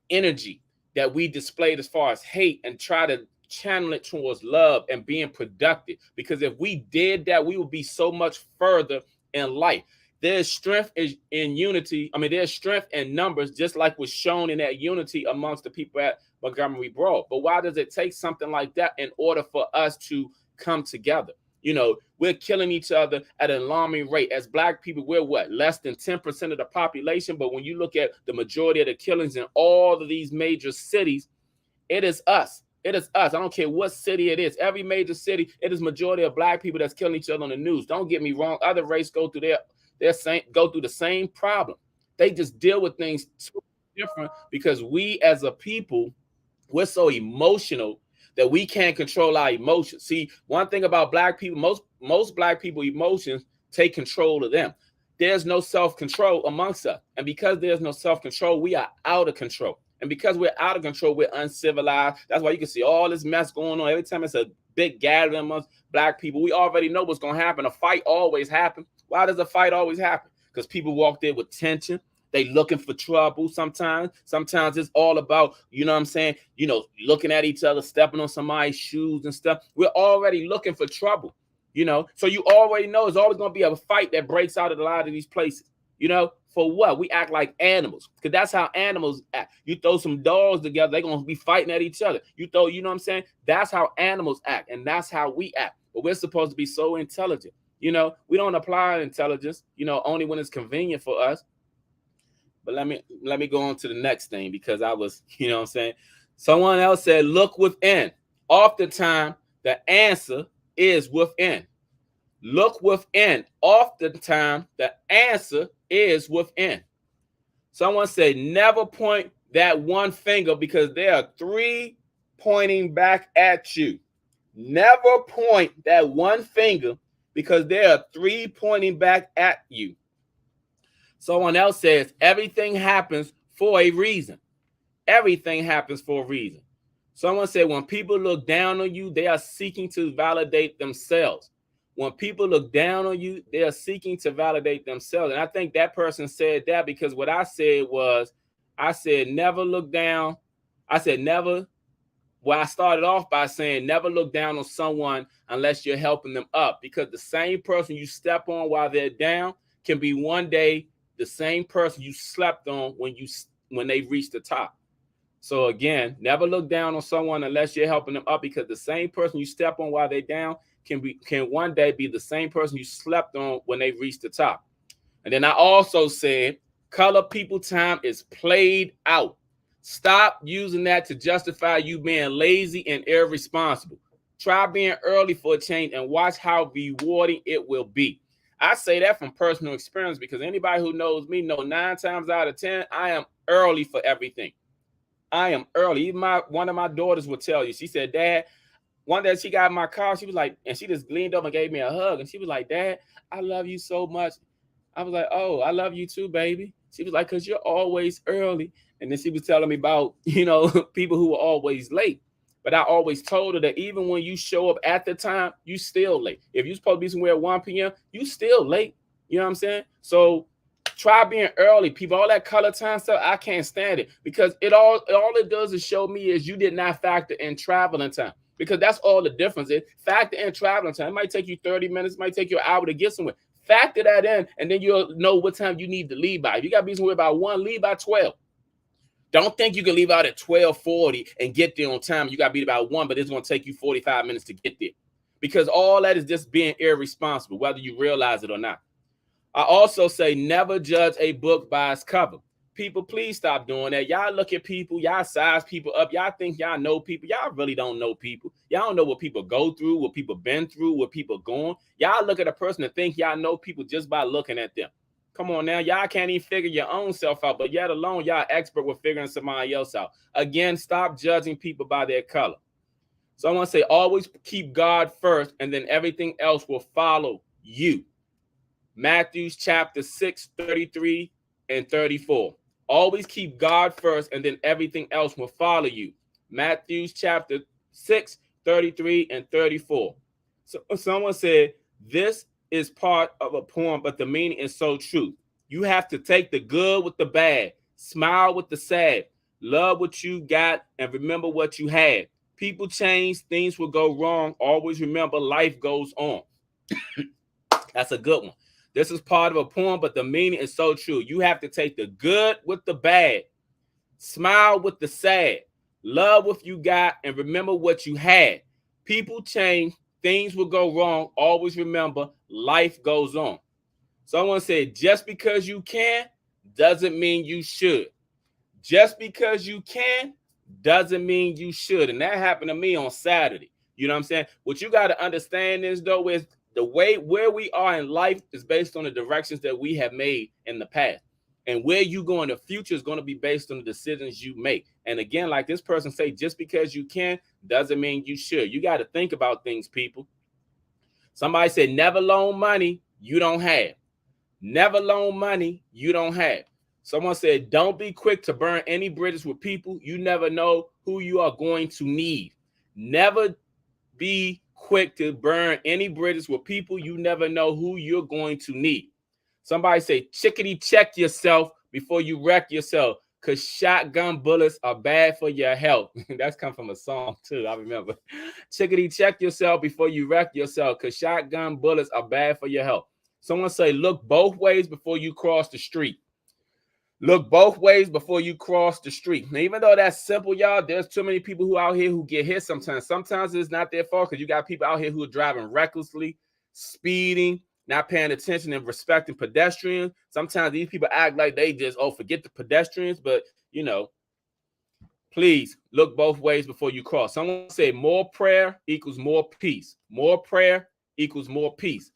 energy that we displayed as far as hate and try to channel it towards love and being productive? Because if we did that, we would be so much further in life. There's strength in unity. I mean, there's strength in numbers, just like was shown in that unity amongst the people at Montgomery Broad. But why does it take something like that in order for us to come together? You know, we're killing each other at an alarming rate. As Black people, we're what? Less than 10% of the population. But when you look at the majority of the killings in all of these major cities, it is us. It is us. I don't care what city it is. Every major city, it is majority of Black people that's killing each other on the news. Don't get me wrong. Other races go through the same problem. They just deal with things too different because we as a people, we're so emotional that we can't control our emotions. See, one thing about black people, most black people emotions take control of them. There's no self-control amongst us. And because there's no self-control, we are out of control. And because we're out of control, we're uncivilized. That's why you can see all this mess going on. Every time it's a big gathering amongst black people, we already know what's going to happen. A fight always happens. Why does a fight always happen? Because people walk there with tension. They looking for trouble sometimes. Sometimes it's all about, you know what I'm saying, looking at each other, stepping on somebody's shoes and stuff. We're already looking for trouble, So you already know it's always going to be a fight that breaks out at a lot of these places, For what? We act like animals because that's how animals act. You throw some dogs together, they're going to be fighting at each other. You know what I'm saying? That's how animals act, and that's how we act. But we're supposed to be so intelligent. We don't apply intelligence, only when it's convenient for us. But let me go on to the next thing because I was, what I'm saying? Someone else said, look within. Oftentimes, the answer is within. Look within. Oftentimes, the answer is within. Someone said, never point that one finger because there are three pointing back at you. Never point that one finger because there are three pointing back at you. Someone else says, everything happens for a reason. Everything happens for a reason. Someone said, when people look down on you, they are seeking to validate themselves. When people look down on you, they are seeking to validate themselves. And I think that person said that because what I said was, I said, never look down. I started off by saying, never look down on someone unless you're helping them up, because the same person you step on while they're down can be one day the same person you slept on when they reach the top. So again, never look down on someone unless you're helping them up, because the same person you step on while they're down can one day be the same person you slept on when they reach the top. And then I also said, color people time is played out. Stop using that to justify you being lazy and irresponsible. Try being early for a change and watch how rewarding it will be. I say that from personal experience because anybody who knows me know 9 times out of 10, I am early for everything. I am early. Even one of my daughters will tell you. She said, Dad, one day she got in my car, she was like, and she just leaned up and gave me a hug. And she was like, Dad, I love you so much. I was like, oh, I love you too, baby. She was like, because you're always early. And then she was telling me about, people who are always late. But I always told her that even when you show up at the time, you still late. If you're supposed to be somewhere at 1 p.m., you still late. You know what I'm saying? So try being early, people. All that color time stuff, I can't stand it, because all it does is show me is you did not factor in traveling time, because that's all the difference is. Factor in traveling time. It might take you 30 minutes, it might take you an hour to get somewhere. Factor that in, and then you'll know what time you need to leave by. If you got to be somewhere by 1, leave by 12. Don't think you can leave out at 12:40 and get there on time. You got to be about 1, but it's going to take you 45 minutes to get there, because all that is just being irresponsible, whether you realize it or not. I also say never judge a book by its cover. People, please stop doing that. Y'all look at people, y'all size people up. Y'all think y'all know people. Y'all really don't know people. Y'all don't know what people go through, what people been through, what people going. Y'all look at a person and think y'all know people just by looking at them. Come on now. Y'all can't even figure your own self out, but yet alone, y'all expert with figuring somebody else out. Again, stop judging people by their color. So I want to say, always keep God first, and then everything else will follow you. Matthew chapter 6, 33 and 34. Always keep God first, and then everything else will follow you. Matthew chapter 6, 33 and 34. So someone said, this is part of a poem, but the meaning is so true. You have to take the good with the bad, smile with the sad, love what you got, and remember what you had. People change, things will go wrong. Always remember, life goes on. That's a good one. This is part of a poem, but the meaning is so true. You have to take the good with the bad, smile with the sad, love what you got, and remember what you had. People change, things will go wrong. Always remember, life goes on. Someone said, just because you can doesn't mean you should. Just because you can doesn't mean you should. And that happened to me on Saturday. You know what I'm saying? What you got to understand is, though, is the way where we are in life is based on the directions that we have made in the past. And where you go in the future is going to be based on the decisions you make. And again, like this person say, just because you can doesn't mean you should. You got to think about things, people. Somebody said, never loan money you don't have. Never loan money you don't have. Someone said, don't be quick to burn any bridges with people. You never know who you are going to need. Never be quick to burn any bridges with people. You never know who you're going to need. Somebody say, chickadee check yourself before you wreck yourself, because shotgun bullets are bad for your health. That's come from a song too, I remember. Chickadee check yourself before you wreck yourself, because shotgun bullets are bad for your health. Someone say, look both ways before you cross the street. Look both ways before you cross the street. Now, even though that's simple, y'all, there's too many people who out here who get hit sometimes. Sometimes it's not their fault, because you got people out here who are driving recklessly, speeding, not paying attention and respecting pedestrians. Sometimes these people act like they just, forget the pedestrians. But, you know, please look both ways before you cross. Someone say more prayer equals more peace. More prayer equals more peace.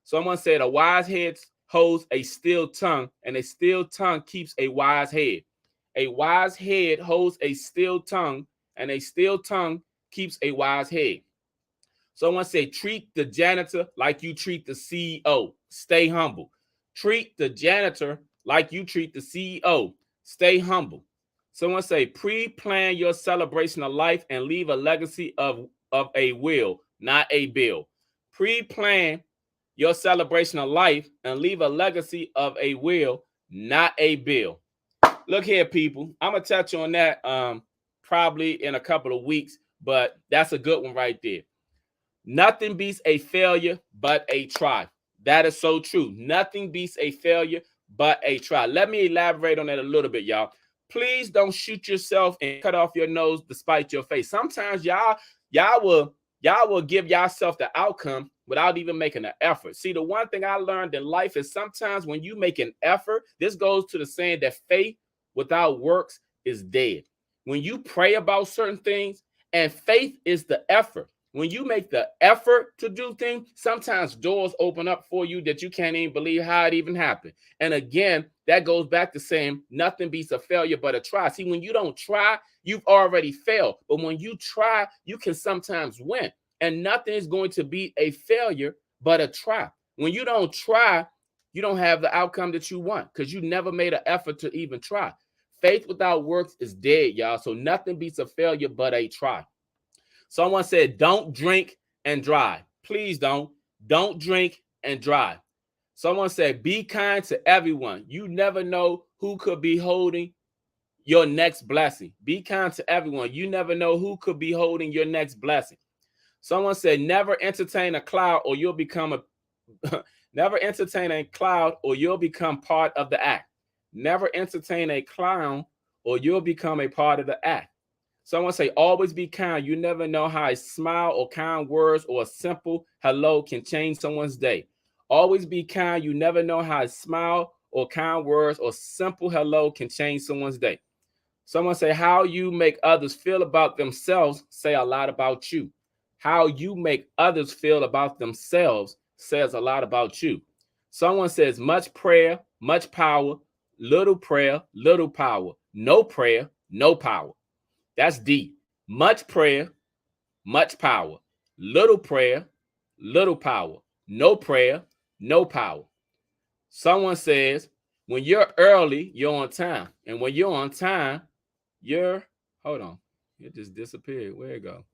Someone said a wise head holds a still tongue, and a still tongue keeps a wise head. A wise head holds a still tongue, and a still tongue keeps a wise head. Someone said, treat the janitor like you treat the CEO. Stay humble. Treat the janitor like you treat the CEO. Stay humble. Someone say, pre-plan your celebration of life and leave a legacy of a will, not a bill. Pre-plan your celebration of life and leave a legacy of a will, not a bill. Look here, people. I'm going to touch on that probably in a couple of weeks, but that's a good one right there. Nothing beats a failure but a try. That is so true. Nothing beats a failure but a try. Let me elaborate on that a little bit, y'all. Please don't shoot yourself and cut off your nose despite your face. Sometimes y'all will give yourself the outcome without even making an effort. See, the one thing I learned in life is sometimes when you make an effort, this goes to the saying that faith without works is dead. When you pray about certain things, and faith is the effort. When you make the effort to do things, sometimes doors open up for you that you can't even believe how it even happened. And again, that goes back to saying nothing beats a failure but a try. See, when you don't try, you've already failed. But when you try, you can sometimes win. And nothing is going to be a failure but a try. When you don't try, you don't have the outcome that you want, because you never made an effort to even try. Faith without works is dead, y'all. So nothing beats a failure but a try. Someone said, don't drink and drive. Please don't. Don't drink and drive. Someone said, be kind to everyone. You never know who could be holding your next blessing. Be kind to everyone. You never know who could be holding your next blessing. Someone said, never entertain a cloud or you'll become never entertain a cloud or you'll become part of the act. Never entertain a clown or you'll become a part of the act. Someone say, always be kind. You never know how a smile or kind words or a simple hello can change someone's day. Always be kind. You never know how a smile or kind words or simple hello can change someone's day. Someone say, how you make others feel about themselves say a lot about you. How you make others feel about themselves says a lot about you. Someone says, much prayer, much power, little prayer, little power. No prayer, no power. That's deep. Much prayer, much power. Little prayer, little power. No prayer, no power. Someone says, when you're early, you're on time. And when you're on time, you're, hold on. It just disappeared. Where'd it go?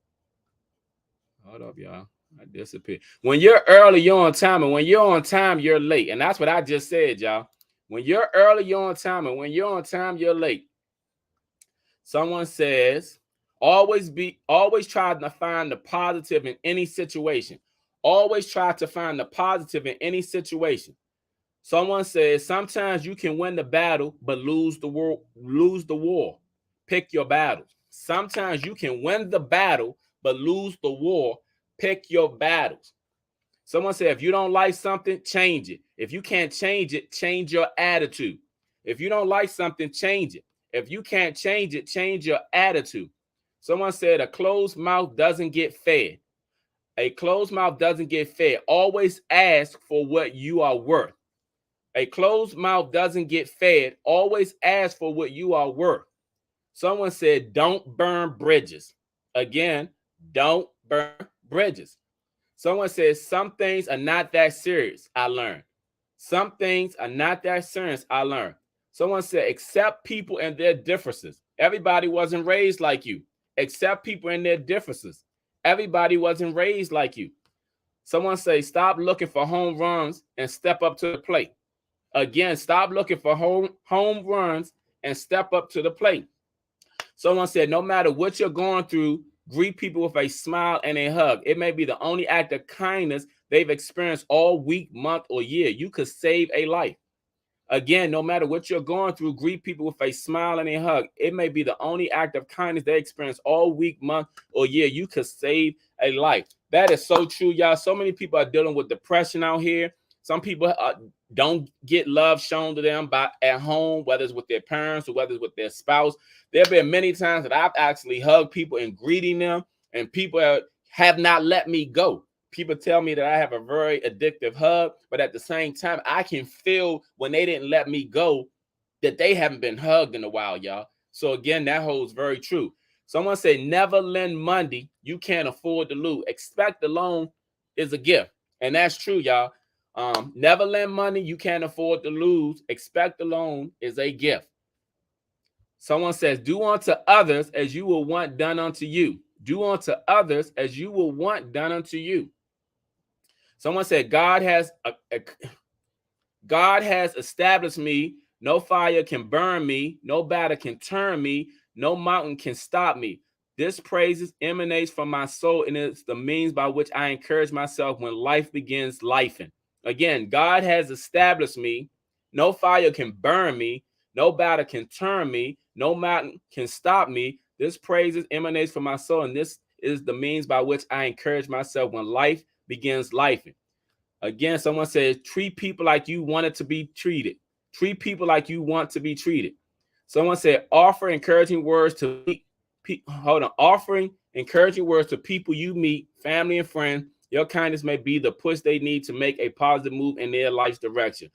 Hold up, y'all. I disappeared. When you're early, you're on time. And when you're on time, you're late. And that's what I just said, y'all. When you're early, you're on time. And when you're on time, you're late. Someone says, always try to find the positive in any situation. Always try to find the positive in any situation. Someone says, sometimes you can win the battle, but lose the war. Pick your battles. Sometimes you can win the battle, but lose the war. Pick your battles. Someone said, if you don't like something, change it. If you can't change it, change your attitude. If you don't like something, change it. If you can't change it, change your attitude. Someone said a closed mouth doesn't get fed. A closed mouth doesn't get fed. Always ask for what you are worth. A closed mouth doesn't get fed. Always ask for what you are worth. Someone said, don't burn bridges. Again, don't burn bridges. Someone says, some things are not that serious. I learned. Some things are not that serious. I learned. Someone said, accept people and their differences. Everybody wasn't raised like you. Accept people and their differences. Everybody wasn't raised like you. Someone say, stop looking for home runs and step up to the plate. Again, stop looking for home runs and step up to the plate. Someone said, no matter what you're going through, greet people with a smile and a hug. It may be the only act of kindness they've experienced all week, month, or year. You could save a life. Again, no matter what you're going through, greet people with a smile and a hug. It may be the only act of kindness they experience all week, month, or year. You could save a life. That is so true, y'all. So many people are dealing with depression out here. Some people don't get love shown to them at home, whether it's with their parents or whether it's with their spouse. There have been many times that I've actually hugged people and greeting them, and people have not let me go. People tell me that I have a very addictive hug, but at the same time, I can feel when they didn't let me go that they haven't been hugged in a while, y'all. So again, that holds very true. Someone say, never lend money you can't afford to lose. Expect the loan is a gift. And that's true, y'all. Never lend money you can't afford to lose. Expect the loan is a gift. Someone says, do unto others as you will want done unto you. Do unto others as you will want done unto you. Someone said, God has established me. No fire can burn me. No battle can turn me. No mountain can stop me. This praise emanates from my soul, and it's the means by which I encourage myself when life begins lifing. Again, God has established me. No fire can burn me. No battle can turn me. No mountain can stop me. This praise emanates from my soul, and this is the means by which I encourage myself when life begins lifing. Again, someone says, treat people like you wanted to be treated. Treat people like you want to be treated. Someone said, offer encouraging words to offering encouraging words to people you meet, family and friends. Your kindness may be the push they need to make a positive move in their life's direction.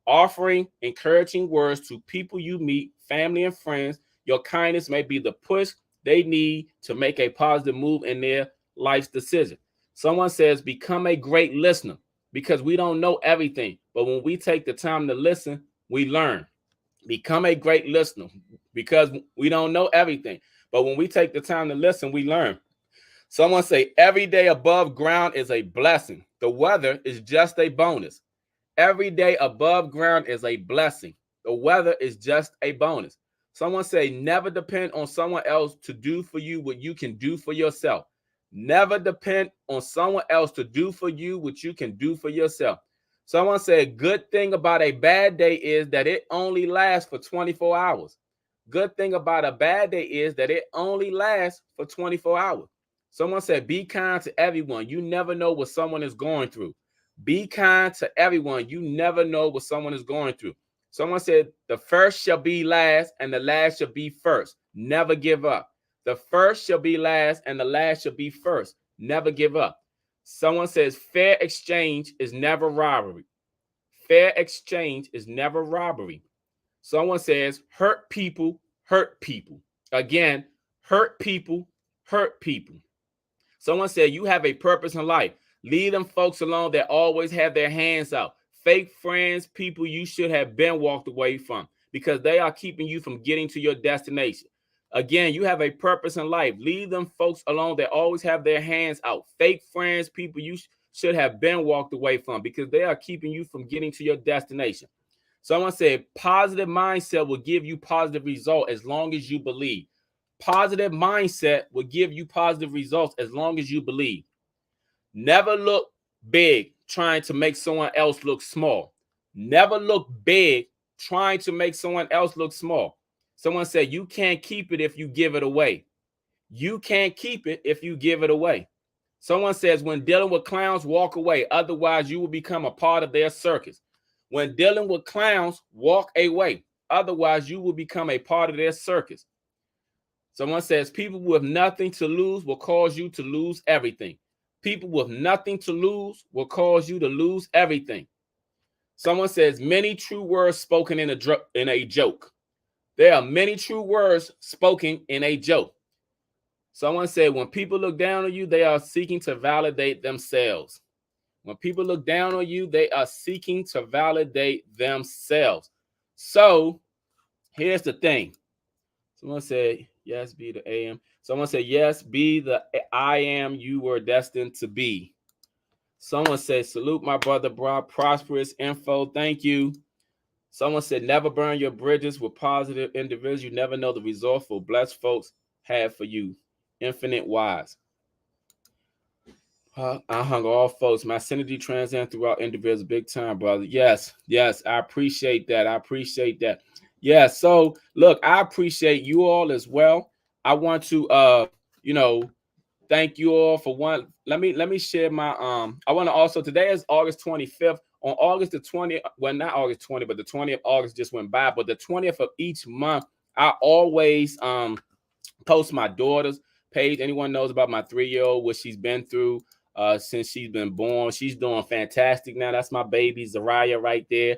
Offering encouraging words to people you meet, family and friends. Your kindness may be the push they need to make a positive move in their life's decision. Someone says, become a great listener, because we don't know everything. But when we take the time to listen, we learn. Become a great listener, because we don't know everything. But when we take the time to listen, we learn. Someone say, every day above ground is a blessing. The weather is just a bonus. Every day above ground is a blessing. The weather is just a bonus. Someone say, never depend on someone else to do for you what you can do for yourself. Never depend on someone else to do for you what you can do for yourself. Someone said, good thing about a bad day is that it only lasts for 24 hours. Good thing about a bad day is that it only lasts for 24 hours. Someone said, be kind to everyone. You never know what someone is going through. Be kind to everyone. You never know what someone is going through. Someone said, the first shall be last and the last shall be first. Never give up. The first shall be last and the last shall be first. Never give up. Someone says, fair exchange is never robbery. Fair exchange is never robbery. Someone says, hurt people, hurt people. Again, hurt people, hurt people. Someone said, you have a purpose in life. Leave them folks alone that always have their hands out. Fake friends, people you should have been walked away from, because they are keeping you from getting to your destination. Again, you have a purpose in life. Leave them folks alone that always have their hands out. Fake friends, people you should have been walked away from, because they are keeping you from getting to your destination. Someone said, positive mindset will give you positive results as long as you believe. Positive mindset will give you positive results as long as you believe. Never look big trying to make someone else look small. Never look big trying to make someone else look small. Someone said, you can't keep it if you give it away. You can't keep it if you give it away. Someone says, when dealing with clowns, walk away. Otherwise, you will become a part of their circus. When dealing with clowns, walk away. Otherwise, you will become a part of their circus. Someone says, people with nothing to lose will cause you to lose everything. People with nothing to lose will cause you to lose everything. Someone says many true words spoken in a joke. There are many true words spoken in a joke. Someone said when people look down on you, they are seeking to validate themselves. When people look down on you, they are seeking to validate themselves. So here's the thing. Someone said, yes, be the AM. Someone said, yes, be the I am you were destined to be. Someone said, salute my brother, bro. Prosperous info. Thank you. Someone said, never burn your bridges with positive individuals. You never know the resourceful, blessed folks have for you. Infinite wise. I hung all folks. My synergy transcends throughout individuals. Big time, brother. Yes, yes. I appreciate that. I appreciate that. Yeah. So look, I appreciate you all as well. I want to thank you all for one. Let me share my I want to also, today is August 25th. On August the 20th, well, not August 20th, but the 20th of August just went by. But the 20th of each month, I always post my daughter's page. Anyone knows about my 3-year-old, what she's been through since she's been born. She's doing fantastic now. That's my baby, Zariah, right there.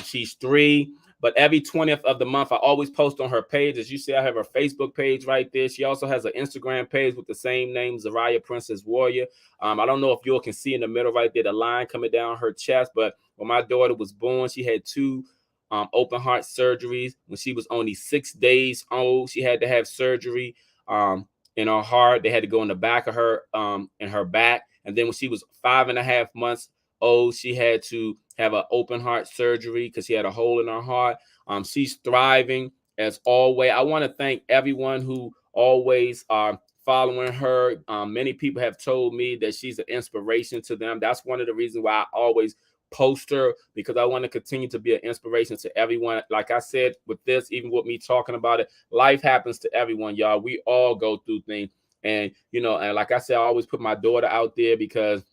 She's 3. But every 20th of the month, I always post on her page. As you see, I have her Facebook page right there. She also has an Instagram page with the same name, Zariah Princess Warrior. I don't know if you all can see in the middle right there, the line coming down her chest. But when my daughter was born, she had 2 open heart surgeries. When she was only 6 days old, she had to have surgery in her heart. They had to go in the back of her, in her back. And then when she was 5.5 months old, she had to have an open heart surgery because she had a hole in her heart. She's thriving as always. I want to thank everyone who always are following her. Many people have told me that she's an inspiration to them. That's one of the reasons why I always post her, because I want to continue to be an inspiration to everyone. Like I said, with this, even with me talking about it, life happens to everyone, y'all. We all go through things. And, and like I said, I always put my daughter out there because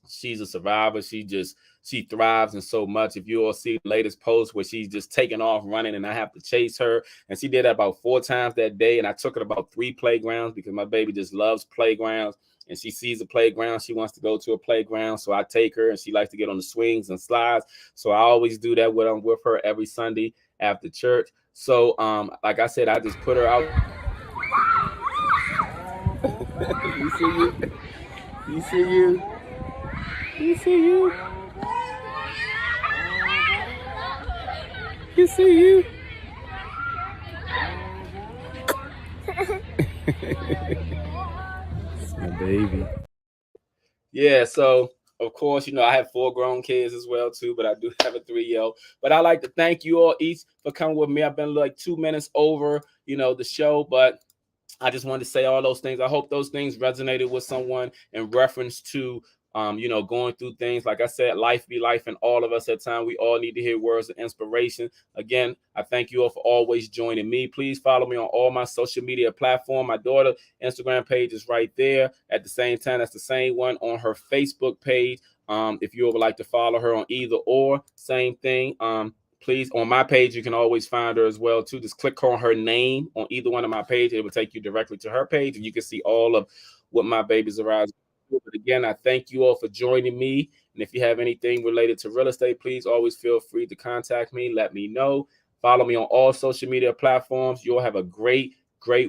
she's a survivor. She thrives in so much. If you all see the latest post where she's just taking off running and I have to chase her, and she did that about 4 times that day, and I took her to about 3 playgrounds because my baby just loves playgrounds, and she sees a playground, she wants to go to a playground, so I take her, and she likes to get on the swings and slides, so I always do that with her every Sunday after church. So like I said, I just put her out. You see you? You see you? You see you? You see you? It's my baby. Yeah, so of course, I have 4 grown kids as well too, but I do have a 3-year-old. But I like to thank you all each for coming with me. I've been like 2 minutes over, the show, but I just wanted to say all those things. I hope those things resonated with someone in reference to going through things. Like I said, life be life, and all of us at times, we all need to hear words of inspiration. Again, I thank you all for always joining me. Please follow me on all my social media platforms. My daughter Instagram page is right there. At the same time, that's the same one on her Facebook page. If you would like to follow her on either or, same thing. Please, on my page, you can always find her as well too. Just click on her name on either one of my pages. It will take you directly to her page, and you can see all of what my babies are. But again, I thank you all for joining me. And if you have anything related to real estate, please always feel free to contact me. Let me know. Follow me on all social media platforms. You'll have a great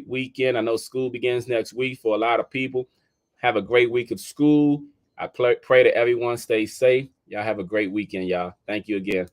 weekend. I know school begins next week for a lot of people. Have a great week of school. I pray that everyone stays safe. Y'all have a great weekend, y'all. Thank you again.